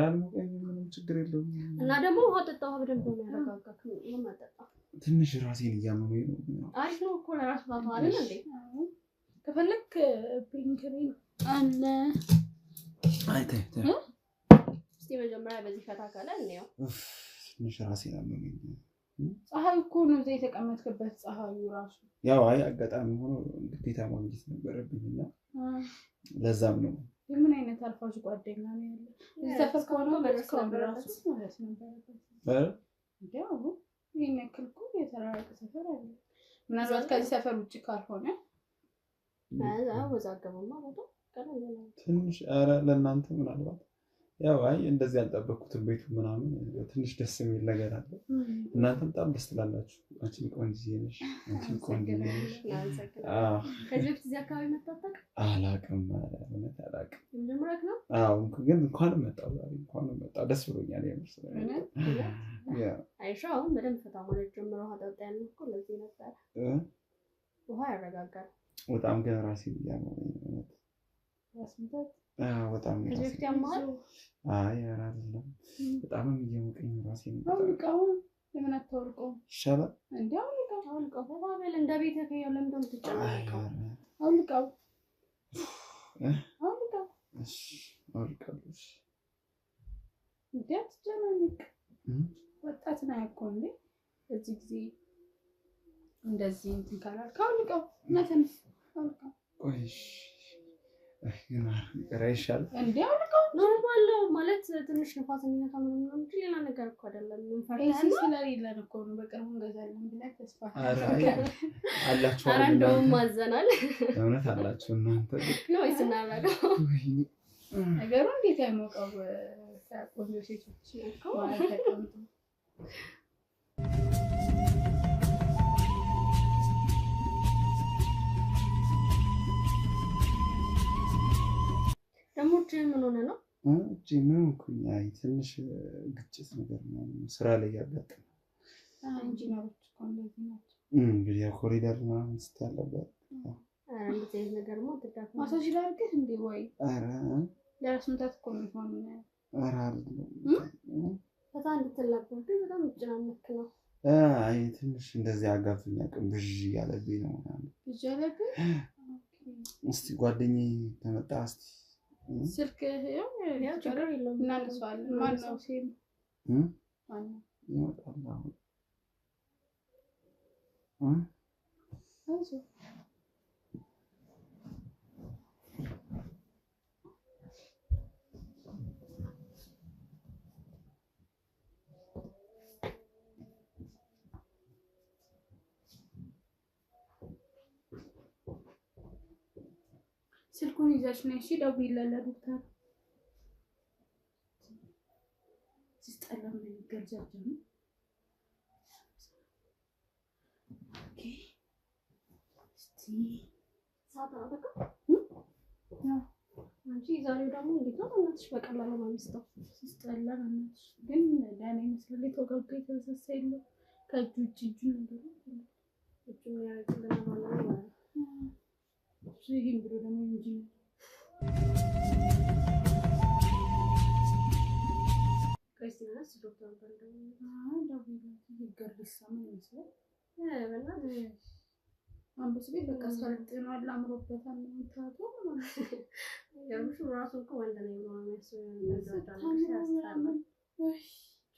ምንም ችግር የለውም። እና ደግሞ ውሃ ጠጣው በደንብ ነው የሚያረጋጋት ነው ማጠጣ ትንሽ ራሴን እያመመኝ ነው። አሪፍ ነው እኮ ለራስ ባቷ አይደል እንዴ? ከፈለክ ፒንክሪን አለ። አይ ተይ እስቲ መጀመሪያ በዚህ ፈታ ካለ እንየው። ትንሽ ራሴን አመመኝ። ፀሐይ እኮ ነው እዛ የተቀመጥክበት ፀሐዩ ራሱ ያው አይ አጋጣሚ ሆኖ ግዴታ ማግኘት ነበረብኝና ለዛም ነው። ምን አይነት አልፋጅ ጓደኛ ነው ያለው? እዚህ ሰፈር ከሆነ መድረስ ነበረበት ማለት ነበረበት። ያው ይሄን ያክል እኮ የተራራቀ ሰፈር አለ። ምናልባት ከዚህ ሰፈር ውጭ ካልሆነ ወዛገበማ በጣም ቀላል ነው ትንሽ። ኧረ ለእናንተ ምናልባት ያው አይ እንደዚህ ያልጠበቅኩትን ቤቱ ምናምን ትንሽ ደስ የሚል ነገር አለ። እናንተም በጣም ደስ ትላላችሁ። አንቺም ቆንጆ ነሽ፣ አንቺም ቆንጆ ነሽ። ከዚህ በፊት እዚህ አካባቢ መጣጣቅ አላውቅም፣ እውነት አላውቅም። የመጀመሪያክ ነው? አዎ ግን እንኳን መጣሁ ዛሬ እንኳን መጣሁ ደስ ብሎኛል። የምር አይሻ አሁን በደንብ ፈታ ማለት ጀምሮ ውሃ ጠጣ ያለው እኮ ለዚህ ነበር። ውሃ ያረጋጋል በጣም ግን ራሴን እያመመኝ ነው። ያስምታት በጣም ከዚህ ያማል። አይ ኧረ አይደለም በጣም እየሞቀኝ ነው ራሴን። አውልቀው ለምን አታውልቀው? ይሻላል እንዴ አውልቀው በባበል እንደ ቤተ ከየው ለምን ትጨናነቀው? አውልቀው አውልቀው እሺ አልቀልሽ እንዴት ጀነንክ ወጣት ነው እኮ እንዴ እዚህ ጊዜ እንደዚህ እንትን ካላልክ አውልቀው ነተንስ አውልቀው ቆይሽ አይና ይቀራይሻል እንዴ አውልቀው ኖርማል ማለት ትንሽ ንፋስ የሚነካ ምንም ነው እንጂ ሌላ ነገር እኮ አይደለም ምን ፈርተህ ስለሌለን እኮ ነው በቅርቡ እንገዛለን ብለህ ተስፋ አላችሁ ኧረ እንደውም ማዘናል እውነት አላችሁ እናንተ ነው ይስናራጋው ነገሩ እንዴት አይሞቀው ቆንጆ ሴቶች እኮ ማለት ነው ደሞች ምን ሆነ ነው እጂ ምን ኩኛ ትንሽ ግጭት ነገር ነው ስራ ላይ ያጋጠመ ኢንጂነሮች እኮ እንደዚህ ናቸው እንግዲህ ኮሪደር ምናምን ስትያለበት እንደዚህ ነገርማ ተዳፋ ማሳጅ ላድርግህ እንዴ ወይ ኧረ ለራስ ምታት እኮ የሚሆን ኧረ አይደለም ፈታ እንድትላቀቅ በጣም እጭናነክ ነው አይ ትንሽ እንደዚህ አጋፍኛ ቅንብዥ ያለብኝ ነው ብቻ ያለብኝ እስቲ ጓደኛዬ ተመጣ እስቲ ስልክ ያው ችግር የለውም እናነሳዋለን ማነው ሲም ማነው ይመጣል አሁን አይዞህ ስልኩን ይዘሽ ነይ እሺ ደውይለት ለዶክተር ሲስጠላ ምን ይገርጃጅ ነው ኦኬ እስቲ ሳታ በቃ አንቺ ዛሬው ደግሞ እንዴት ነው እናትሽ በቀላሉ ማምስተው ሲስጠላ እናትሽ ግን ለኔ መስለ ተወጋጋ የተሰሰ የለው ከእጁ እጁ ነገር እጁ ያረጋግልናል ማለት ነው ይሄን ብሎ ደግሞ እንጂ ክርስቲያናስ ዶክተር ባንደው ደውይለት ይገርሳ ምን ይመስላል በእናትሽ አንበስ ቤት በቃ ሰርጥናል አምሮበታል ነው ታቶ ያምሹ ራሱ እኮ ወንድ ነው የሚያስፈልገው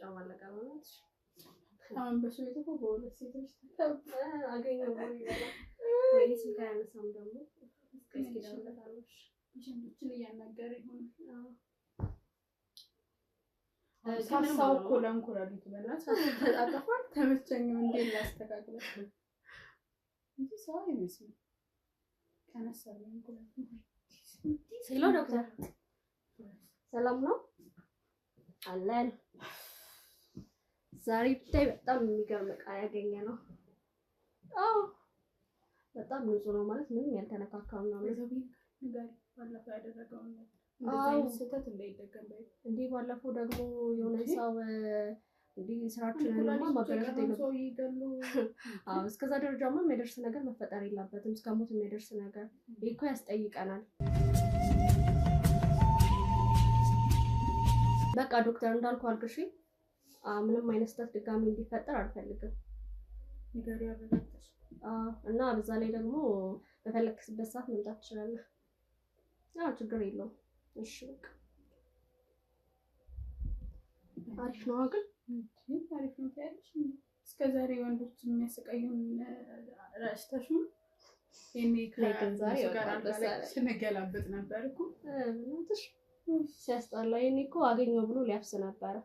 ጫማለቃ ማለት አንበስ ቤት እኮ በሁለት ሴቶች አገኘው ወይ ስልክ ያነሳም ደግሞ እስኪ ደውለታለሽ ጀንዶችን እያናገረ ይሆን ሳሳው እኮ ለንኩራሊቱ በእናትሽ ተጣጣፋል ተመቸኝም እንዴ ላስተካክለው እንዴ ሰው አይመስልም ከነሳለኝ እንኩራሊቱ ሄሎ ዶክተር ሰላም ነው አለን ዛሬ ብታይ በጣም የሚገርም ዕቃ ያገኘ ነው አዎ በጣም ንጹህ ነው ማለት ምንም ያልተነካካው ነው ንጋሪ ባለፈው ያደረገው ነው እንደዚህ ስህተት እንዳይደገም ባይ እንዴ ባለፈው ደግሞ የሆነ ሰው እንዴ ስራችንን ማበረከት ነው ይገሉ አዎ እስከዛ ደረጃማ የሚያደርስ ነገር መፈጠር የለበትም እስከ ሞት የሚያደርስ ነገር እኮ ያስጠይቀናል በቃ ዶክተር እንዳልኩ አልኩሽ ምንም አይነት ስህተት ድጋሚ እንዲፈጠር አልፈልግም ንጋሪ ያረጋግጥሽ እና በዛ ላይ ደግሞ በፈለክስበት ሰዓት መምጣት ትችላለህ ችግር የለውም እሺ በቃ አሪፍ ነው ግን አሪፍ ነው ታያለሽ እስከዛሬ ወንዶች የሚያሰቃዩን ራስታሽ ነው ዛሬ ስንገላበጥ ነበር እኮ እናትሽ ሲያስጠላ የኔ እኮ አገኘው ብሎ ሊያፍስ ነበረ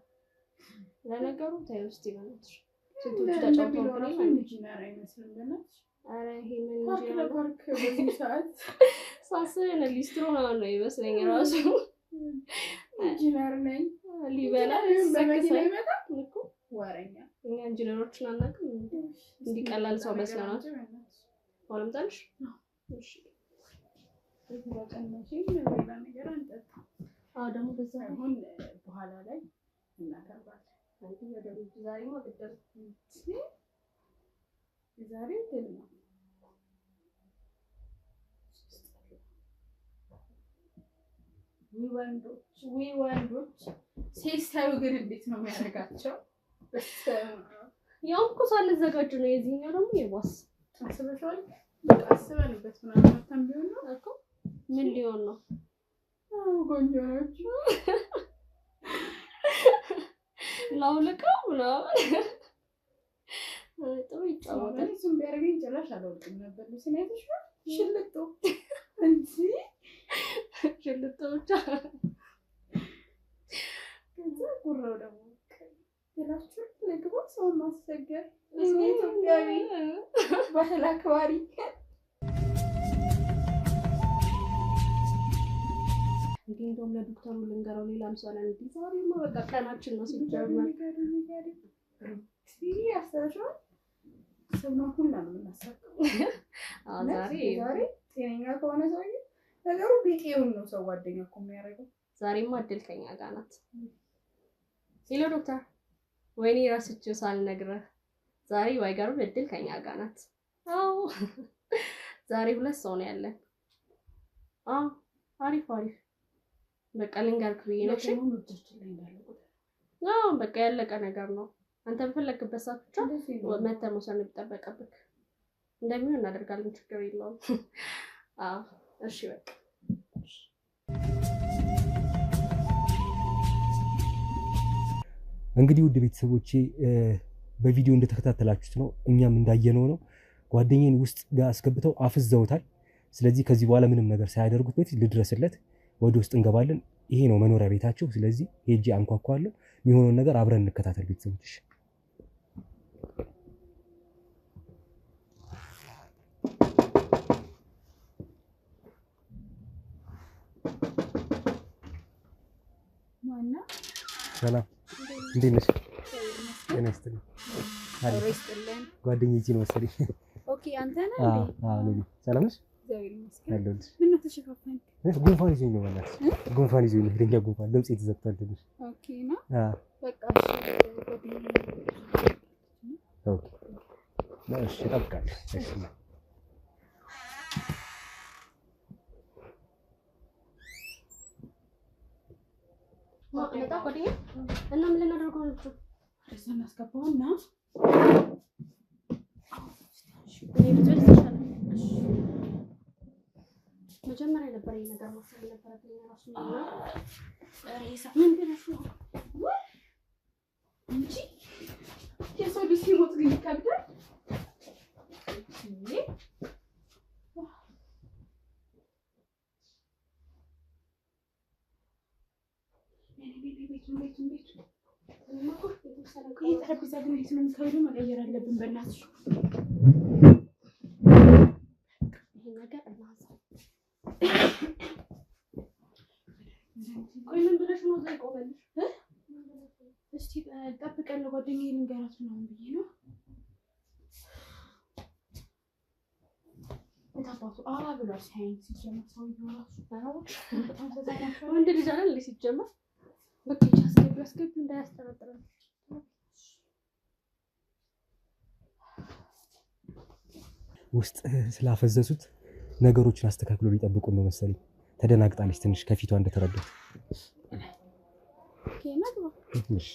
ለነገሩ ታዩ እስቲ በእናትሽ ስንቶቹ ተጫውተውብኝ ኢንጂነር አይመስልም በእናትሽ ኧረ ይሄ ምን ኢንጂነር ወርክ በዚህ ሰዓት ሳስበን ሊስትሮ ነው ይመስለኝ ራሱ ኢንጂነር ነኝ ሊበላ በመኪና ይመጣል እኮ ወረኛ እኛ ኢንጂነሮችን አናውቅም እንዲቀላል ሰው መስለናል አሁንም ታንሽ እሺ ተባቀነሽ ሌላ ነገር አንጠጣ ደግሞ በዛ አሁን በኋላ ላይ እናቀርባለን አንቺ ወደ ዛሬማ ግደል ዛሬ ድል ነው ወንዶች ሴሳዩ ግን እንዴት ነው የሚያደርጋቸው ያው እኮ ሳልዘጋጁ ነው የዚህኛው ደግሞ የባስ አስበሽዋል በቃ አስበንበት ምናምን ተንቢው ነው እኮ ምን ሊሆን ነው ቆንጆ ናችሁ። ላውልቀው ምናምን ጥሩ ይጫወታል። እሱም ቢያደርገኝ ጭራሽ አልወልቅም ነበር። ሲናይትሽ ሽልጦ እንጂ ሽልጦ ብቻ ከዛ ጉራው ደግሞ ሌላችሁ ለግባ ሰው ማስቸገር ኢትዮጵያዊ ባህል አክባሪ እንዴ እንደውም ለዶክተሩ ልንገረው ሌላም ሰው አለ እንዴ ዛሬማ በቃ ቀናችን ነው ሲጀመር ያስተሻው ሰውነው ሁላ ነው የምናሳቀው። ዛሬ ጤነኛ ከሆነ ሰውዬ ነገሩ ቢጤውን ነው ሰው ጓደኛ እኮ የሚያደርገው። ዛሬማ እድል ከኛ ጋር ናት። ሄሎ ዶክተር፣ ወይኔ ራስችሁ ሳልነግርህ ዛሬ ባይገርም እድል ከኛ ጋር ናት። አዎ ዛሬ 2 ሰው ነው ያለን። አሪፍ በቃ ልንገርክ ብዬ ነው። እሺ በቃ ያለቀ ነገር ነው። አንተ በፈለክበት ሰዓት ብቻ መተህ መውሰድ የሚጠበቅብህ እንደሚሆን እናደርጋለን። ችግር የለውም። እሺ በቃ እንግዲህ ውድ ቤተሰቦቼ በቪዲዮ እንደተከታተላችሁት ነው፣ እኛም እንዳየነው ነው። ጓደኛዬን ውስጥ ጋር አስገብተው አፍዘውታል። ስለዚህ ከዚህ በኋላ ምንም ነገር ሳያደርጉት በፊት ልድረስለት፣ ወደ ውስጥ እንገባለን። ይሄ ነው መኖሪያ ቤታቸው። ስለዚህ ሄጄ አንኳኳለሁ። የሚሆነውን ነገር አብረን እንከታተል ቤተሰቦች። ማና ሰላም እንዴት ነሽ? ጤና ይስጥልኝ። አሪስጥልን ጓደኛዬ ነው መሰለኝ። ኦኬ አንተ ነህ እንዴ? ነኝ። ሰላም ነሽ? እግዚአብሔር ይመስገን። አለሁልሽ። ምን ነው ተሸፋፈንክ? ጉንፋን ይዞኝ ነው ማለት ጉንፋን ይዞኝ ነው። ሄደኛ ጉንፋን ድምጽ የተዘግቷል ትንሽ። ኦኬ ነው በቃ እሺ እጠብቃለሁ። እሺ መጣ ቆዴ እና ምን ልናደርገው ነው? እዛ እናስገባውና መጀመሪያ ነበር ይሄ ነገር ማሰብ ነበረብኝ ራሱ ነው። ምን ብለሽ ነው እንጂ የሰው ልጅ ሲሞት ግን ይከብዳል። ጠረጴዛ ግን ቤት ነው የሚከብደው። መቀየር አለብን በእናትሽ። ይሄ ነገር እናንሳው። ቆይ ምን ብለሽ ነው እዛ ይቆመልሽ? እስቲ ጠብቀን ለጓደኛዬ ልንገራት ምናምን ብዬ ነው። የታባቱ ብሏል ሳይንስ ሲጀመር ሰውዬው ራሱ በጣም ተዛናቸው። ወንድ ልጅ አይደል እንዴ ሲጀመር? በቃ አስገቢ እንዳያስጠረጥረን። ውስጥ ስላፈዘሱት ነገሮችን አስተካክሎ ሊጠብቁ ነው መሰለኝ። ተደናግጣለች ትንሽ ከፊቷ እንደተረዳት። ኦኬ ነው እሺ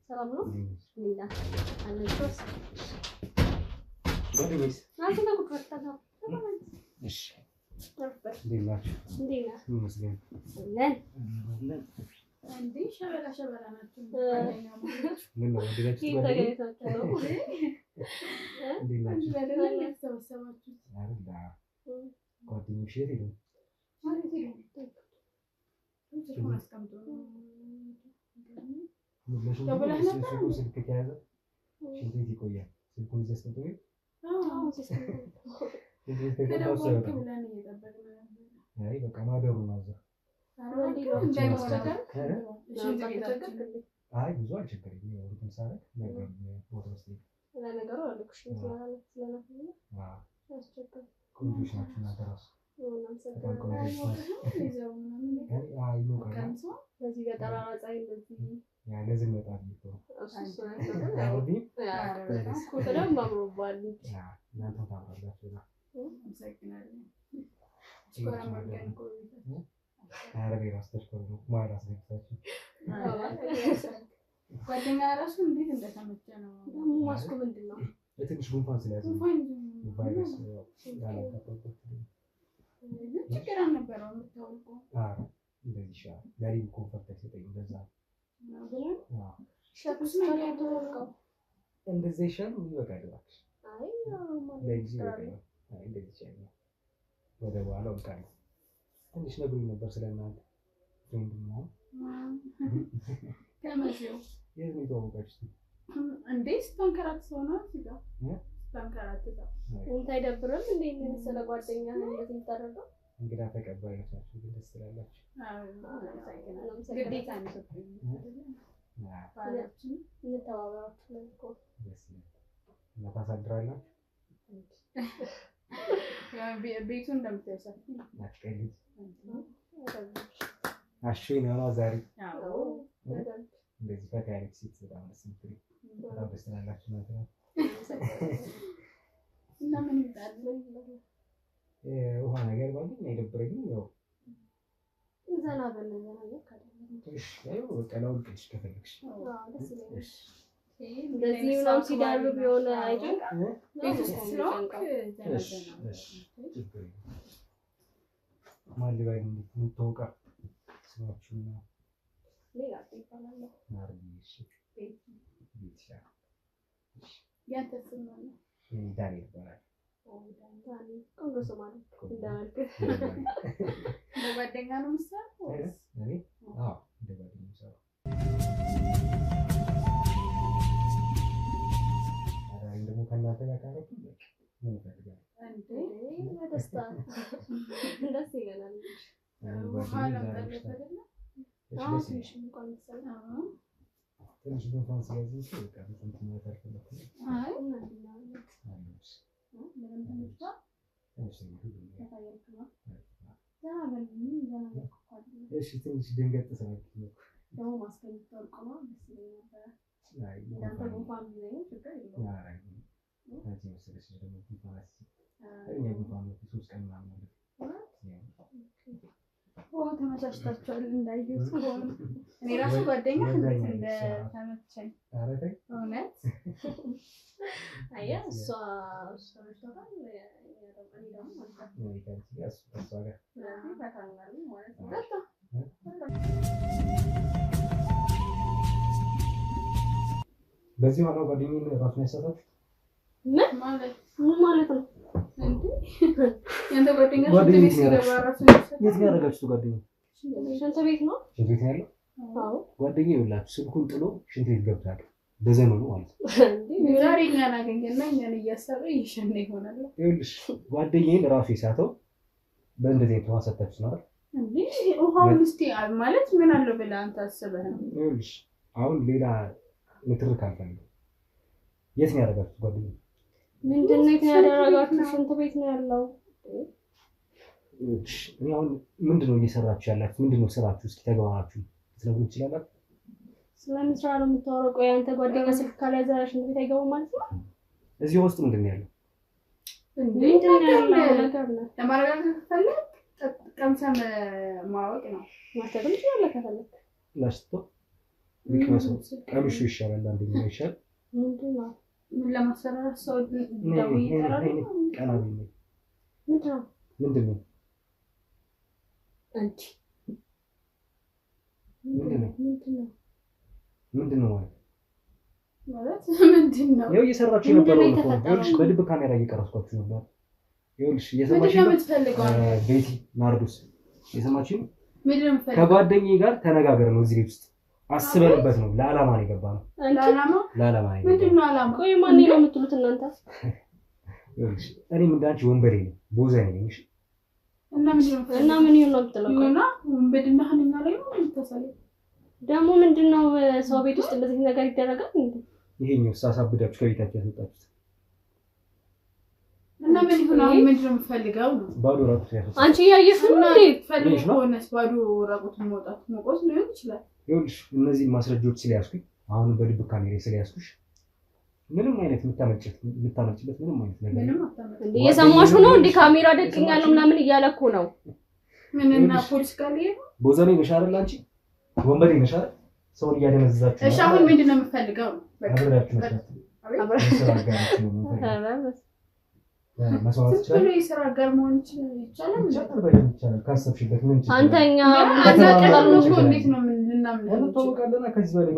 ሰላም ነው? ሊላ አንቺስ? ወዲስ አንተ ነው ከተታ እሺ ዲላች እንዴና መስገን ለን እንዴ ሸበላ ናቸው። ምን ነው ወደዳችሁ ይታያችሁ ነው ዲላች በደላላ ተሰበሰባችሁ አረዳ ጓደኞች የት ሄዱ? ማለት ነው ተስፋ አስቀምጦ ነው ደውለህ ነበር? ስልክ ከያዘ ሽንት ቤት ይቆያል። ስልኩን ይዘህ አስቀምጦ ቤት አይ በቃ ማደሩ ነው እዛ። አይ ብዙ አልቸገረኝም። የወሩትን ሳረግ ነገር ቦታ ውስጥ ለነገሩ አልኩሽ ስለማለት ስለነበር አስቸጋሪ ቆንጆች ናቸው እናንተ ራሱ በጣም ቆንጆች ናቸው። አይ ነው ቀን በዚህ በጠራራ ፀሐይ እንደዚህ ለዚህ ይመጣል እኮ በደንብ አምሮባል። እናንተ ታምራላችሁ ነው። ጓደኛ ራሱ እንዴት እንደተመቸ ነው። ማስኩ ምንድን ነው? ትንሽ ጉንፋን ስለያዘ ቫይረስ ያላቀረበት ችግር አልነበረው የምታወቀው እንደዚህ ይሻላል ጋሪም ኮንፈርት አይሰጠኝም እንደዛ እንደዛ ይሻላል ይበቃል እባክሽ ለጊዜ ይበቃል እንደዚህ ይሻላል ወደ በኋላ ወጣለሁ ትንሽ ነግሩኝ ነበር ስለናንተ ፍሬንድ ምናምን ከመቼው የት ነው የተዋወቃችሁት እንዴ ስተንከራተተው ነው ሲጋ ስተንከራተተው እንት አይደብርም እንዴ የመሰለ ጓደኛ እንደዚህ ታደርገው እንግዳ ተቀባይ ናችሁ ግን ደስ ትላላችሁ ግዴታ ነው ባላችን እንተዋወራችሁ ነው እኮ ደስ ይላል እና ታሳድራላችሁ ያ ቤቱ እንደምትያሳፍ ናፍቀኝ አሽይ ነው ዛሬ አዎ እንደዚህ ፈታ ያለች ሴት በጣም ደስ የምትል በጣም ደስ ትላላችሁ ማለት ነው እና ምን ይጣል ውሃ ነገር ባገኝ አይደብረኝም ያው ዘና በለኛ ነገር ካደረገ እሺ ያው ቀላው ልቅሽ ከፈለግሽ ደስ ይላል እሺ እንደዚህ ነው ሲዳሉ ቢሆን አይደል ቤት ውስጥ ስለሆንክ እሺ ማልባይ ምን ተወቃ ስማችሁና ሌላ ይባላል ማርዲሽ ቤትሻ ያንተ ስም ነው ዳኒ ይባላል ዳኒ ቆንጆ ስም አለ እንዳልክ በጓደኛ ነው የምትሰራው እኔ እንደ ጓደኛ ነው ደግሞ ከእናንተ ጋር ካረኩ ምን ፈልጋለሁ እንዴ ደስታ ደስ ይለናል ትንሽ እንኳን መሰለኝ ትንሽ ጉንፋን ስለዚህ በቃ እንትን ማለት አልፈለኩም አይ አለሽ ምንም ተመጣ እሺ እሺ ትንሽ ድንገት ተሰማኝ ደግሞ ማስከኝ ተወርቀማ ደስ ይለኛል ነበር አይ እንዳንተ ጉንፋን ቢዘኝ ችግር የለውም አይ አንቺ መሰለሽ ደግሞ ጉንፋን እኛ ጉንፋን ነው 3 ቀን ምናምን ነው ተመቻችታችኋል እንዳየሁት ከሆነ እኔ ራሱ ጓደኛ እንደ ተመቸኝ አረታይ እውነት አያ እሷ ተመችቷታል ያደረገኝ ደግሞ ማለት ነው እሷ ጋር በታናል ማለት ነው በዚህ ሆኖ ጓደኛዬን ራሱን ያሳታል ምን ማለት ነው እንዴ ያንተ ጓደኛ ጓደኛ ሲገባ ራሱ የት ጋር ያደረጋችሁ ጓደኛ ሽንት ቤት ነው ሽንት ቤት ነው ያለው አዎ ጓደኛ ይውላችሁ ስልኩን ጥሎ ሽንት ቤት ገብቷል በዘመኑ ማለት ነው ዛሬ እኛን አገኘና እኛን እያሰረ ይሸነ ይሆናል ይኸውልሽ ጓደኛዬን ራሱ የሳተው በእንደዚህ አይነት ውሃ ሰጣችሁ ነው አይደል እንዴ ውሃውን እስቲ ማለት ምን አለው ብለህ አንተ አስበህ ነው ይኸውልሽ አሁን ሌላ ንትርክ አልፈልግም የት ነው ያደረጋችሁ ጓደኛ ምንድነው ያደረጋችሁ ሽንት ቤት ነው ያለው እሺ አሁን ምንድነው እየሰራችሁ ያላችሁ ምንድነው ስራችሁ እስኪ ተግባራችሁ ስለምን ይችላል ስለምን ስራ ነው የምታወራው ያንተ ጓደኛ ስልክ ካልያዘ ሽንት ቤት አይገባም ማለት ነው እዚህ ውስጥ ምንድነው ያለው እንዴ ነገር ነው ለማረጋገጥ ፈለግ ቀምሰም ማወቅ ነው ማስተካከል ይችላል ከፈለክ ላስቶ ቢከሰ ቀምሹ ይሻላል አንደኛው ይሻል ምንድነው ምን ለማሰራራት ሰው ደው ይጠራል ቀናቢ ምንድነው አንቺ ምንድነው ማለት ምንድነው ያው እየሰራችሁ ነበር ነው ይኸውልሽ በልብ ካሜራ እየቀረጽኳችሁ ነበር ይኸውልሽ እየሰማችሁ ነው ቤቲ ናርዶስ እየሰማችሁ ምንድነው ከጓደኛዬ ጋር ተነጋገር ነው እዚህ ውስጥ አስበንበት ነው ለዓላማ ነው የገባነው ለዓላማ ነው ምንድነው ዓላማ ቆይ ማን ነው የምትሉት እናንተ ይኸውልሽ እኔም እንዳንቺ ወንበሬ ነኝ ቦዘኔ ነኝ እሺ እና ምን ይሆን ነው የምትለው እና ወንበድናህን እኛ ላይ ነው የምታሳየው ደግሞ ምንድነው ሰው ቤት ውስጥ እንደዚህ ነገር ይደረጋል እንዴ ይሄኛው ሳሳብዳችሁ ከቤታችሁ ያስወጣችሁት እና ምን ይሆን አሁን ምንድነው የምትፈልገው ነው ባዶ ራቁት ያስወጣ አንቺ ያየሽ ነው እንዴ ፈልገው ሆነስ ባዶ ራቁት መውጣት መቆስ ሊሆን ይችላል ይኸውልሽ እነዚህ ማስረጃዎች ስለያዝኩኝ አሁን በልብ ካሜራ ስለያዝኩሽ ምንም አይነት የምታመጭበት ምንም አይነት ነገር ምንም አታመጭ እንዴ የሰማሹ ነው እንዴ ካሜራ ደቅኛለሁ ምናምን እያለኩ ነው ምንና ፖሊስ ጋር ይሄ ቦዘኔ ነሻል አንቺ ወንበዴ ነሻል ሰውን እያደነዘዛችሁ እሺ አሁን ምንድነው የምትፈልገው አብራችሁ መስራት መስዋዕት ይችላል ብሎ የሥራ ጋር መሆን ይችላል ይቻላል ካሰብሽበት ምን ይችላል አንተኛ አናቀርም እኮ እንዴት ነው ልናምን ተዋወቃለና ከዚህ በላይ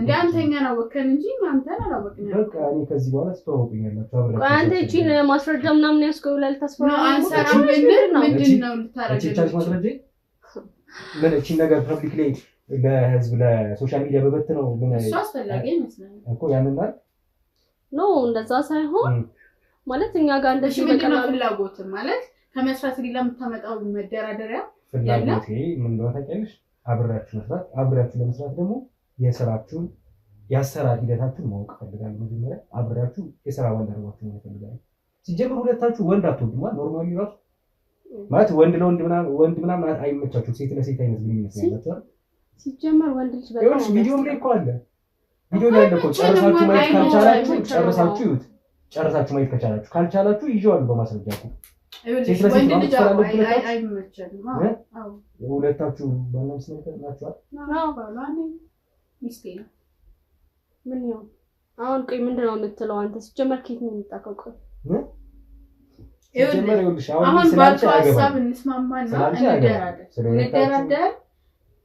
እንዴ አንተኛ ነው ወከን እንጂ አንተን አላወቅንም በቃ እኔ ከዚህ በኋላ ተዋወቁኛላችሁ አብራችሁ አንተ እቺን ማስረጃ ምናምን ያስቆላል ተስፋ ነው አንሰራም ምንድነው ልታረጋግጥ ማስረጃ ምን እቺን ነገር ፐብሊክ ላይ ለህዝብ ለሶሻል ሚዲያ በበት ነው ምን እሱ አስፈላጊ ይመስላል እኮ ያንን ማለት ነው እንደዛ ሳይሆን ማለት እኛ ጋር እንደዚህ በቀላሉ ፍላጎት ማለት ከመስራት ሌላ የምታመጣው መደራደሪያ ፍላጎቴ ምን እንደሆነ ታውቂያለሽ አብራችሁ መስራት አብራችሁ ለመስራት ደግሞ የሥራችሁን ያሰራር ሂደታችሁን ማወቅ ፈልጋለሁ መጀመሪያ አብራችሁ የሥራ ባልደረባችሁ ነው ፈልጋለሁ ሲጀምር ሁለታችሁ ወንድ አትወዱማ ኖርማሊ ራሱ ማለት ወንድ ለወንድ ምናምን አይመቻችሁም ሴት ለሴት አይነት ግንኙነት ነው ያላችሁ ሲጀመር ወንድ ልጅ በጣም ቪዲዮ ላይ እኮ አለ ቪዲዮ ላይ አለ እኮ ጨርሳችሁ ማየት ካልቻላችሁ ጨርሳችሁ ይሁት ጨርሳችሁ ማየት ከቻላችሁ ካልቻላችሁ ይዤዋለሁ በማስረጃ እኮ ወንድ ልጅ አይመቸንም አዎ ሁለታችሁ ባላም ስለከ ናችሁ አዎ ባላኔ ሚስቴ ነው ምን ነው አሁን ቆይ ምንድነው የምትለው አንተ ሲጀመር ኬት ነው የምታውቀው ሲጀመር ይኸውልሽ አሁን ባልከው ሀሳብ እንስማማና እንደራደር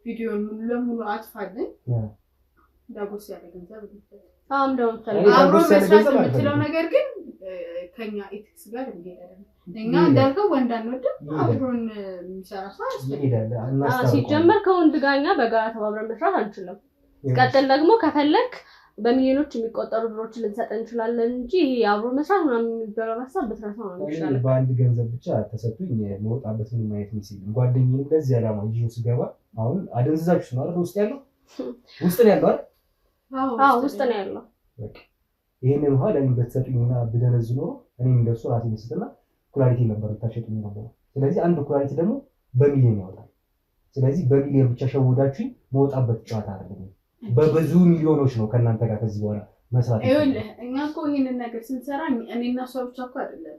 ቪዲዮን ሙሉ ለሙሉ አጥፋለን ዳጎስ ያለ ገንዘብ ይፈታል እንደው አብሮ መስራት የምትለው ነገር ግን ከኛ ኤቲክስ ጋር እንሄዳለን እኛ እንዳልከው ወንድ አንወድም አብሮን የሚሰራ ሰው ይሄዳል ሲጀመር ከወንድ ጋር እኛ በጋራ ተባብረን መስራት አንችልም ቀጥል ደግሞ ከፈለክ በሚሊዮኖች የሚቆጠሩ ብሮችን ልንሰጥ እንችላለን እንጂ አብሮ መስራት ምናምን የሚባለው ሀሳብ በትራሳ ነው ይችላል በአንድ ገንዘብ ብቻ ተሰጥቶኝ መውጣበት ምን ማየት ነው ጓደኛዬ እንደዚህ ያላማ ይዤው ስገባ አሁን አደንዛችሁ ነው አይደል ውስጥ ያለው አይደል አዎ ውስጥ ነው ያለው በቃ ይሄንን ውሃ ለምን በተሰጡኝና በደነዝ ኖሮ እኔም እንደሱ ራሴ መስጠና ኩላሊቲ ነበር ታሸጡኝ ነበር ስለዚህ አንድ ኩላሊቲ ደግሞ በሚሊዮን ያወጣል ስለዚህ በሚሊዮን ብቻ ሸውዳችሁ መውጣበት ጨዋታ አይደለም በብዙ ሚሊዮኖች ነው ከናንተ ጋር ከዚህ በኋላ መስራት ይኸውልህ እኛ እኮ ይሄንን ነገር ስንሰራ እኔና እሷ ብቻ እኮ አይደለም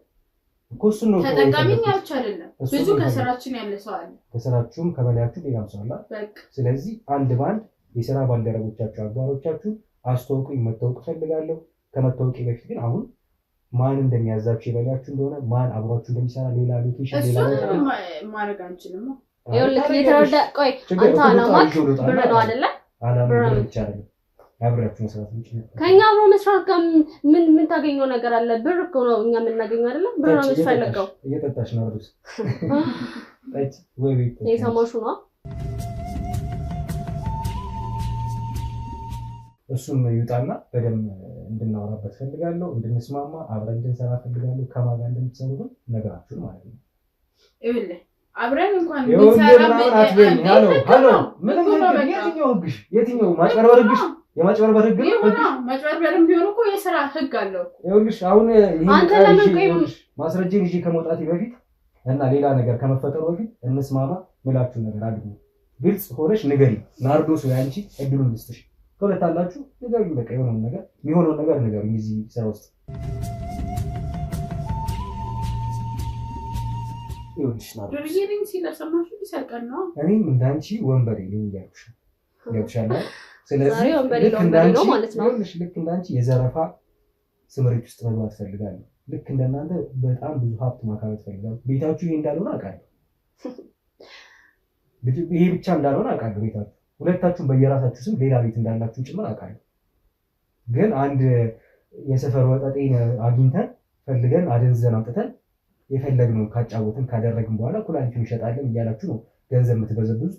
እኮ እሱ ነው ተጠቃሚኛ ብቻ አይደለም ብዙ ከስራችን ያለ ሰው አለ ከስራችሁም ከበላያችሁ ሌላም ሰው አለ በቃ ስለዚህ አንድ ባንድ የሥራ ባልደረቦቻችሁ አጋሮቻችሁ አስተዋውቁኝ መታወቅ ፈልጋለሁ ከመታወቂ በፊት ግን አሁን ማን እንደሚያዛችሁ ይበላችሁ እንደሆነ ማን አብሯችሁ እንደሚሰራ ሌላ ሎኬሽን ሌላ ነገር ማድረግ አንችልም ይኸውልህ ለተረዳ ቆይ አንተ አላማክ ብር ነው አይደለ አላማ ብቻ አይደለም አብራችሁ መስራት እንችላለን ከኛ አብሮ መስራት ጋር ምን ታገኘው ነገር አለ ብር እኮ ነው እኛ የምናገኘው አይደለ ብር ነው የሚፈልገው እየጠጣሽ ነው አይደል አይት ወይ የሰማሹ ነው እሱም ይውጣና በደንብ እንድናወራበት ፈልጋለሁ እንድንስማማ አብረን እንድንሰራ ፈልጋለሁ ከማጋ እንደምትሰሩ ግን ነገራችሁ ማለት ነው ይኸውልህ አብረን እንኳን እንሰራ ሃሎ ምንም የትኛው ማጭበርበርግሽ የማጭበርበር ህግ ነው ማጭበርበርም ቢሆን እኮ የሥራ ህግ አለው ይኸውልሽ አሁን አንተ ለምን ቆይ ማስረጃን ይዤ ከመውጣቴ በፊት እና ሌላ ነገር ከመፈጠሩ በፊት እንስማማ ምላችሁ ነገር አድርጉ ግልጽ ሆነሽ ንገሪ ናርዶስ ወይ አንቺ እድሉን ልስጥሽ ከሁለታላችሁ ንገሪ በቃ የሚሆነው ነገር ንገሪ እዚህ ስራ ውስጥ ይኸውልሽ ናርዶስ ድርጅቴን ሲለሰማሽ ይሰርቀን ነው እኔም እንዳንቺ ወንበሬ ነኝ ያልኩሽ ገብሻለሁ ስለዚህ ልክ እንዳንቺ የዘረፋ ስምሪት ውስጥ መግባት ፈልጋለሁ ልክ እንደናንተ በጣም ብዙ ሀብት ማካበት ፈልጋለሁ ቤታችሁ ይሄ እንዳልሆነ አውቃለሁ ይሄ ብቻ እንዳልሆነ አውቃለሁ ቤታችሁ ሁለታችሁም በየራሳችሁ ስም ሌላ ቤት እንዳላችሁ ጭምር አውቃለሁ ግን አንድ የሰፈር ወጣጤን አግኝተን ፈልገን አደንዘን አውጥተን የፈለግነው ካጫወትን ካደረግን በኋላ ኩላሊቱን እንሸጣለን እያላችሁ ነው ገንዘብ የምትበዘብዙት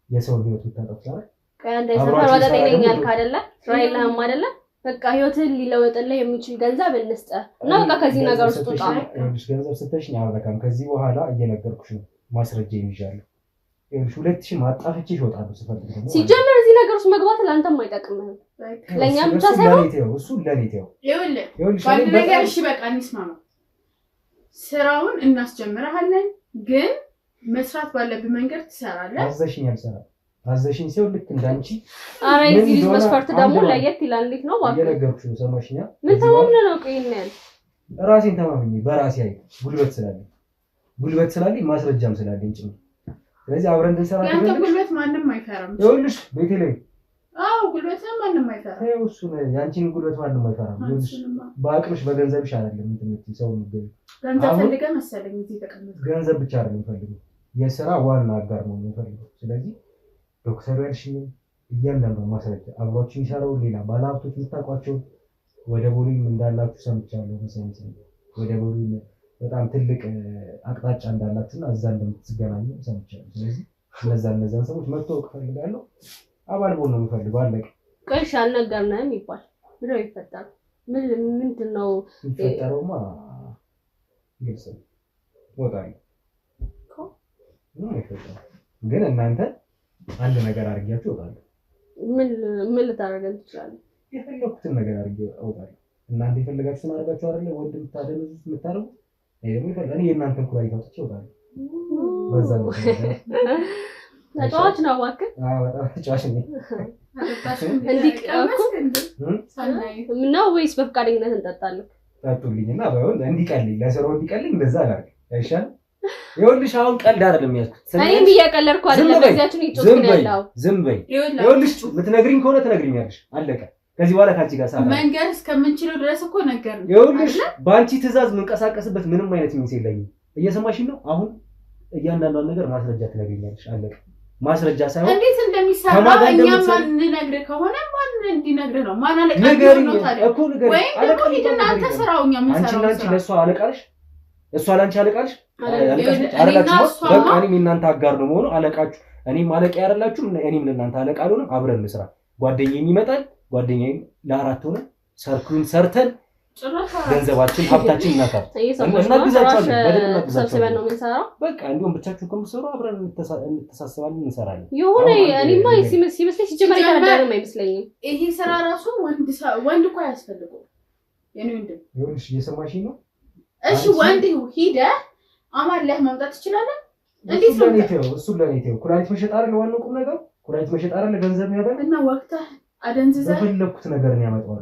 የሰው ህይወት ተጣጣረ ከአንተ ሰፈር ወጣጤን ያልካ አይደለ እስራኤልም አይደለ በቃ ህይወትን ሊለወጥልህ የሚችል ገንዘብ እንስጠ እና በቃ ከዚህ ነገር ውስጥ ወጣ ገንዘብ ስተሽኝ አበቃም ከዚህ በኋላ እየነገርኩሽ ነው ማስረጃ ይይዛለሁ ሁለትሽ ማጣፍቼ ይወጣሉ ስፈልግ ደግሞ ሲጀመር እዚህ ነገር ውስጥ መግባት ለአንተም አይጠቅምህም ለኛ ብቻ ሳይሆን እሱ ለኔቴው ይኸውልህ ባንድ ነገር እሺ በቃ እንስማማ ስራውን እናስጀምራለን ግን መስራት ባለብህ መንገድ ትሰራለህ አዘሽኝ አልሰራ አዘሽኝ ሲው ልክ እንዳንቺ አረ እዚህ መስፈርት ደግሞ ለየት ይላል እንዴት ነው ባክ እየነገርኩሽ ነው ሰማሽኛ ምን ተማምነህ ነው ቆይኛል ራሴን ተማምኜ በራሴ አይ ጉልበት ስላለኝ ማስረጃም ስላለኝ ጭምር ስለዚህ አብረን እንሰራ ያንተ ጉልበት ማንንም አይፈራም ይኸውልሽ ቤቴ ላይ አዎ ጉልበትም ማንም አይፈራም። ይሄ እሱ ነው ያንቺን ጉልበት ማንም አይፈራም። በአቅምሽ በገንዘብሽ አይደለም እንትን ሰው ነው ገንዘብ ፈልገህ መሰለኝ እዚህ ተቀመጥኩ። ገንዘብ ብቻ አይደለም ፈልገው የሥራ ዋና አጋር ነው የምፈልገው። ስለዚህ ዶክተር ያልሽኝ እያንዳንዱ ማስረጃ አብሯችሁ ይሰራው ሌላ ባለሀብቶች የምታውቋቸው ወደ ቦሌም እንዳላችሁ ሰምቻለሁ። መሰለኝ ወደ ቦሌ በጣም ትልቅ አቅጣጫ እንዳላችሁና እዛ እንደምትገናኙ ሰምቻለሁ። ስለዚህ እነዛን ሰዎች መተዋወቅ እፈልጋለሁ። አባል ቦል ነው የምፈልገው። አለቀ። ቀሽ አልነገርንም ይባል ምንድነው ይፈጠራል? ምንድነው ይፈጠረውማ ግልጽ ነው። ወጣኝ ነው ይፈጠራል። ግን እናንተ አንድ ነገር አድርጊያችሁ ወጣለሁ። ምን ልታደርገን ትችላለህ? የፈለኩትን ነገር አድርጌ እወጣለሁ። እናንተ የፈለጋችሁትን አድርጋችሁ አይደለ ወንድ የምታደርጉት የምታደርጉት እኔ የእናንተን ኩላሊት አውጥቼ እወጣለሁ። በዛ ነው ተጫዋች ነው እባክህ። በጣም ተጫዋች ነኝ። ነው ወይስ በፍቃደኝነት እንጠጣለን? ጠጡልኝና ባይሆን እንዲቀልኝ ለስራው እንዲቀልኝ እንደዛ አላደርግ አይሻልም? ይኸውልሽ አሁን ቀልድ አይደለም ያዝኩት። እኔም እየቀለድኩ አይደለም። በዚያችን ይጮህ ያለው ዝም በይ። ይኸውልሽ የምትነግሪኝ ከሆነ ትነግሪኛለሽ። አለቀ። ከዚህ በኋላ ካንቺ ጋር ሳራ መንገር እስከምንችለው ድረስ እኮ ነገር ነው። ይኸውልሽ በአንቺ ትዕዛዝ መንቀሳቀስበት ምንም አይነት ሚንስ የለኝም። እየሰማሽኝ ነው? አሁን እያንዳንዷን ነገር ማስረጃ ትነግሪኛለሽ። አለቀ። ማስረጃ ሳይሆን እንዴት እንደሚሰራ እኛም ማን እንነግርህ ከሆነ ማን እንዲነግርህ ነው? ማን አለቃ ነው ታዲያ? እኮ ንገሪኝ። ወይ ደግሞ ሂድና አንተ ስራው እኛ ምን ሰራው? አንቺ ለእሷ አለቃልሽ፣ እሷ ላንቺ አለቃልሽ። በቃ እኔም የእናንተ አጋር ነው መሆኑ አለቃችሁ። እኔም አለቃ ያደላችሁ፣ እኔም ለእናንተ አለቃ አልሆንም። አብረን እንስራ። ጓደኛዬም ይመጣል፣ ጓደኛዬም ለአራት ሆነ ሰርኩን ሰርተን ገንዘባችን ሀብታችን እናካል እናግዛቸዋለን። በደንብ እናግዛቸዋለን ነው የምንሰራው። በቃ እንዲሁም ብቻችሁ ከምትሰሩ አብረን እንተሳሰባለን፣ እንሰራለን። ይሁን እኔማ ሲመስለኝ ሲጀመር የተረዳንም አይመስለኝም። ይሄ ስራ ራሱ ወንድ እኮ ያስፈልገው የኔ ወንድም። ይኸውልሽ እየሰማሽኝ ነው? እሺ ወንድ ሂደህ አማለህ ማምጣት ትችላለህ። እንዴት ነው እሱ ለኔ ተው። ኩላሊት መሸጥ አይደል ዋናው ቁም ነገር? ኩላሊት መሸጥ አይደል ገንዘብ ያበል እና ወቅታ አደንዝዘህ በፈለኩት ነገር ነው ያመጣው።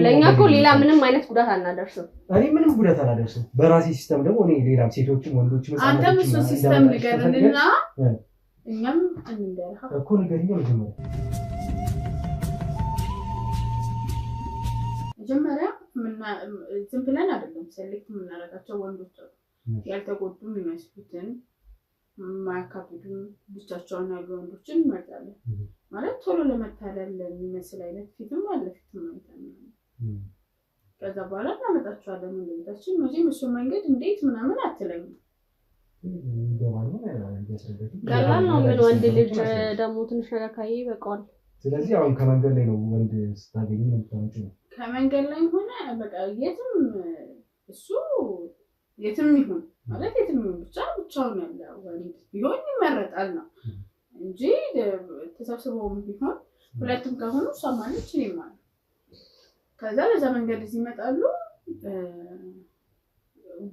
ለኛ እኮ ሌላ ምንም አይነት ጉዳት አናደርስም። እኔ ምንም ጉዳት አላደርስም። በራሴ ሲስተም ደግሞ እኔ ሌላም ሴቶችም ወንዶችም አንተም እሱ ሲስተም ንገረንና እኛም እንደረሃ እኮ ንገሪኝ። መጀመሪያ ዝም ብለን አይደለም ሴሌክት የምናደርጋቸው ወንዶች ያልተጎዱ የሚመስሉትን ማያካብዱን ብቻቸውን ያሉ ወንዶችን እንመርጣለን። ማለት ቶሎ ለመታለል የሚመስል አይነት ፊትም አለ። ፊትም አይተናል። ከዛ በኋላ እናመጣቸዋለን። እንደታችን መቼም እሱ መንገድ እንዴት ምናምን አትለኝም። ቀላል ነው። ምን ወንድ ልጅ ደግሞ ትንሽ ነገር ካየ ይበቃዋል። ስለዚህ አሁን ከመንገድ ላይ ነው ወንድ ስታገኝ ነው የምታመጪው? ከመንገድ ላይ ሆነ በቃ የትም እሱ የትም ይሁን ማለት የትም ይሁን ብቻውን ያለ ወንድ ቢሆን ይመረጣል ነው እንጂ ተሰብስበውም ቢሆን ሁለቱም ከሆኑ እሷ ማለች እኔም ማለት ከዛ ለዛ መንገድ እዚህ ይመጣሉ።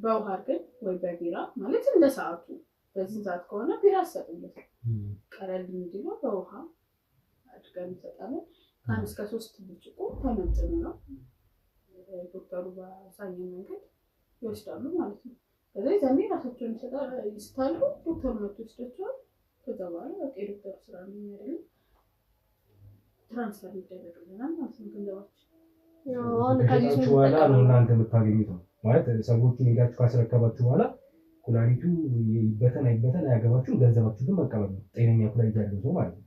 በውሃ ግን ወይ በቢራ ማለት እንደ ሰዓቱ በዚህ ሰዓት ከሆነ ቢራ አሰጥልኝ ቀለል እንዲለው በውሃ አድርገን እንሰጣለን። ከአንድ እስከ 3 ብርጭቆ ተመጥኖ ነው ዶክተሩ በሳይን መንገድ ይወስዳሉ ማለት ነው። ከዛ ይዘን ራሳቸውን ይስታሉ። ዶክተሩ መጥቶ ይወስዳቸዋል። ከዛ በኋላ ዶክተር ስራ ነው የሚያደርገው። ትራንስፈር ይደረግልናል ማለት ነው። ገንዘባችን ከዚህ በኋላ ነው እናንተ የምታገኙት ነው ማለት ሰዎቹን ሄዳችሁ ካስረከባችሁ በኋላ ኩላሊቱ ይበተን አይበተን አያገባችሁም። ገንዘባችሁ ግን መቀበል ነው። ጤነኛ ኩላሊት ያለው ሰው ማለት ነው።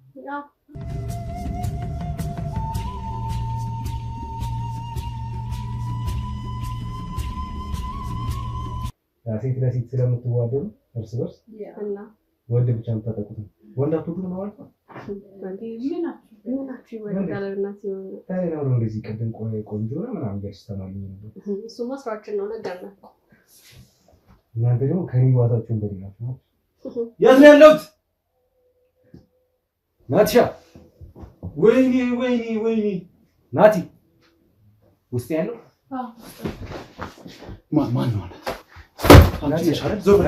ሴት ለሴት ስለምትዋደዱ እርስ በርስ ወንድ ብቻ የምታጠቁት ወንድ አትወዱ ነው ማለት ነው። ምናችሁ ይወዳልና ሲሆን ታዲያ ነው እንደዚህ ቀደም ቆንጆ ነው ምናምን ያስተማሩኝ ነበር። እሱ መስራችን ነው ነገር ነው። እናንተ ደግሞ ከኔ ዋታችሁን በዲናችሁ ነው። የት ነው ያለሁት? ናቲሻ ወይኔ ናቲ ውስጥ ያለው ማን ነው ማለት ናቲ ሻረ ዞር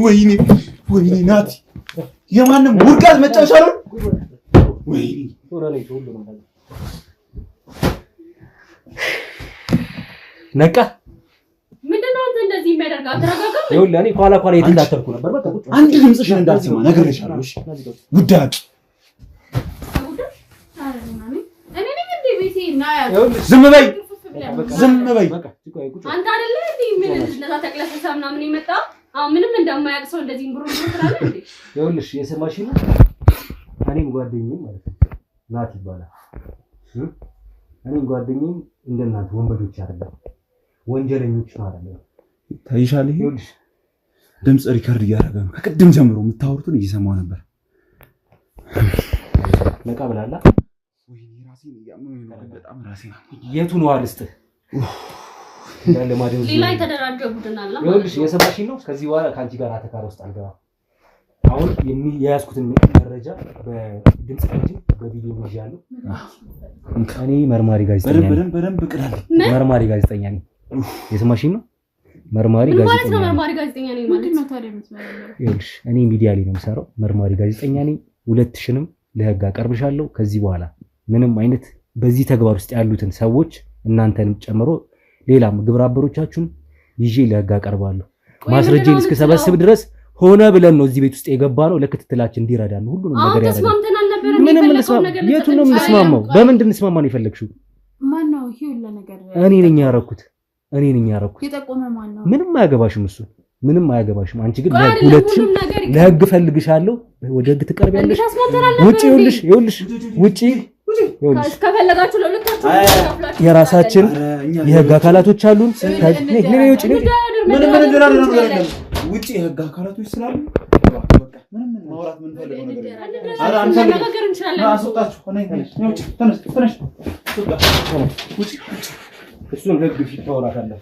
ወይኔ ናቲ የማንም ውርጋት መጫወቻ ነው። ወይኔ ነቃ ምንድነው አንተ የሚያደርግ አትረጋጋም። ይኸውልህ እኔ ኋላ የተንዳተርኩ ነበር። በቃ ቁጭ አንድ ድምፅሽን እንዳልሰማ ነግሬሻለሁ። እሺ ውዳቂ ዝም በይ ዝም በይ። አንተ አይደለ እንዴ ምን ለዛ ተቅለሰሳ ምናምን የመጣው? አሁን ምንም እንደማያውቅ ሰው እንደዚህ ብሩን ትራለ እንዴ? ይኸውልሽ የሰማሽ ነው። እኔም ጓደኛዬ ማለት ነው ናት ይባላል። እኔም ጓደኛዬ እንደናንተ ወንበዶች አይደለም ወንጀለኞች ማለት ነው። ታይሻል። ይኸውልሽ ድምጽ ሪከርድ እያደረገ ነው። ከቅድም ጀምሮ የምታወሩትን እየሰማሁ ነበር። ነቃ ብላላ። ወይኔ ራሴን እያመመኝ ነው። በጣም ራሴን የቱ ነው አልስጥህ ያለ ማደው ሌላ የተደራጀ ቡድን አለ። ይኸውልሽ የሰማሽ ነው። ከዚህ በኋላ ካንቺ ጋር አተካራ ውስጥ አልገባም። አሁን የያዝኩትን መረጃ በድምጽ እንጂ በቪዲዮ ነው ያለው። እኔ መርማሪ ጋዜጠኛ ነኝ። በደንብ ቅዳል። መርማሪ ጋዜጠኛ ነኝ። የሰማሽ ነው። መርማሪ ጋዜጠኛ ነው። መርማሪ ጋዜጠኛ ነኝ ማለት ነው። ታዲያ የምትመረምረው? ይኸውልሽ እኔ ሚዲያ ላይ ነው የምሰራው። መርማሪ ጋዜጠኛ ነኝ። ሁለትሽንም ለህግ አቀርብሻለሁ። ከዚህ በኋላ ምንም አይነት በዚህ ተግባር ውስጥ ያሉትን ሰዎች እናንተንም ጨምሮ ሌላም ግብረ አበሮቻችሁን ይዤ ለህግ አቀርባለሁ። ማስረጃን እስከሰበስብ ድረስ ሆነ ብለን ነው እዚህ ቤት ውስጥ የገባ ነው። ለክትትላችን እንዲረዳን ሁሉንም ነገር ያደርጋል። ተስማምተናል ነበር። ምንም የቱን ነው የምንስማማው? በምንድን እንስማማ ነው የፈለግሽው? ማን ነው ይሄ ሁሉ ነገር? እኔ ነኝ ያረኩት። የጠቆመ ማን ነው? ምንም አያገባሽም እሱ ምንም አያገባሽም። አንቺ ግን ሁለትሽም ለህግ ፈልግሻለሁ። ወደ ህግ ትቀርቢያለሽ። ውጪ ይኸውልሽ ውጪ ከፈለጋችሁ ለሁለታችሁ የራሳችን የህግ አካላቶች አሉን። ነይ ውጪ ነይ። ምንም እንደራደር ነው ነገር ውጪ የህግ አካላቶች ስላሉ በቃ ምንም ማውራት ምን ፈልገው ነገር አረ አንፈልግ ነገር እንችላለን። አስወጣችሁ ነይ ውጪ ተነስ ውጪ እሱን ህግ ፊት ታወራታለህ።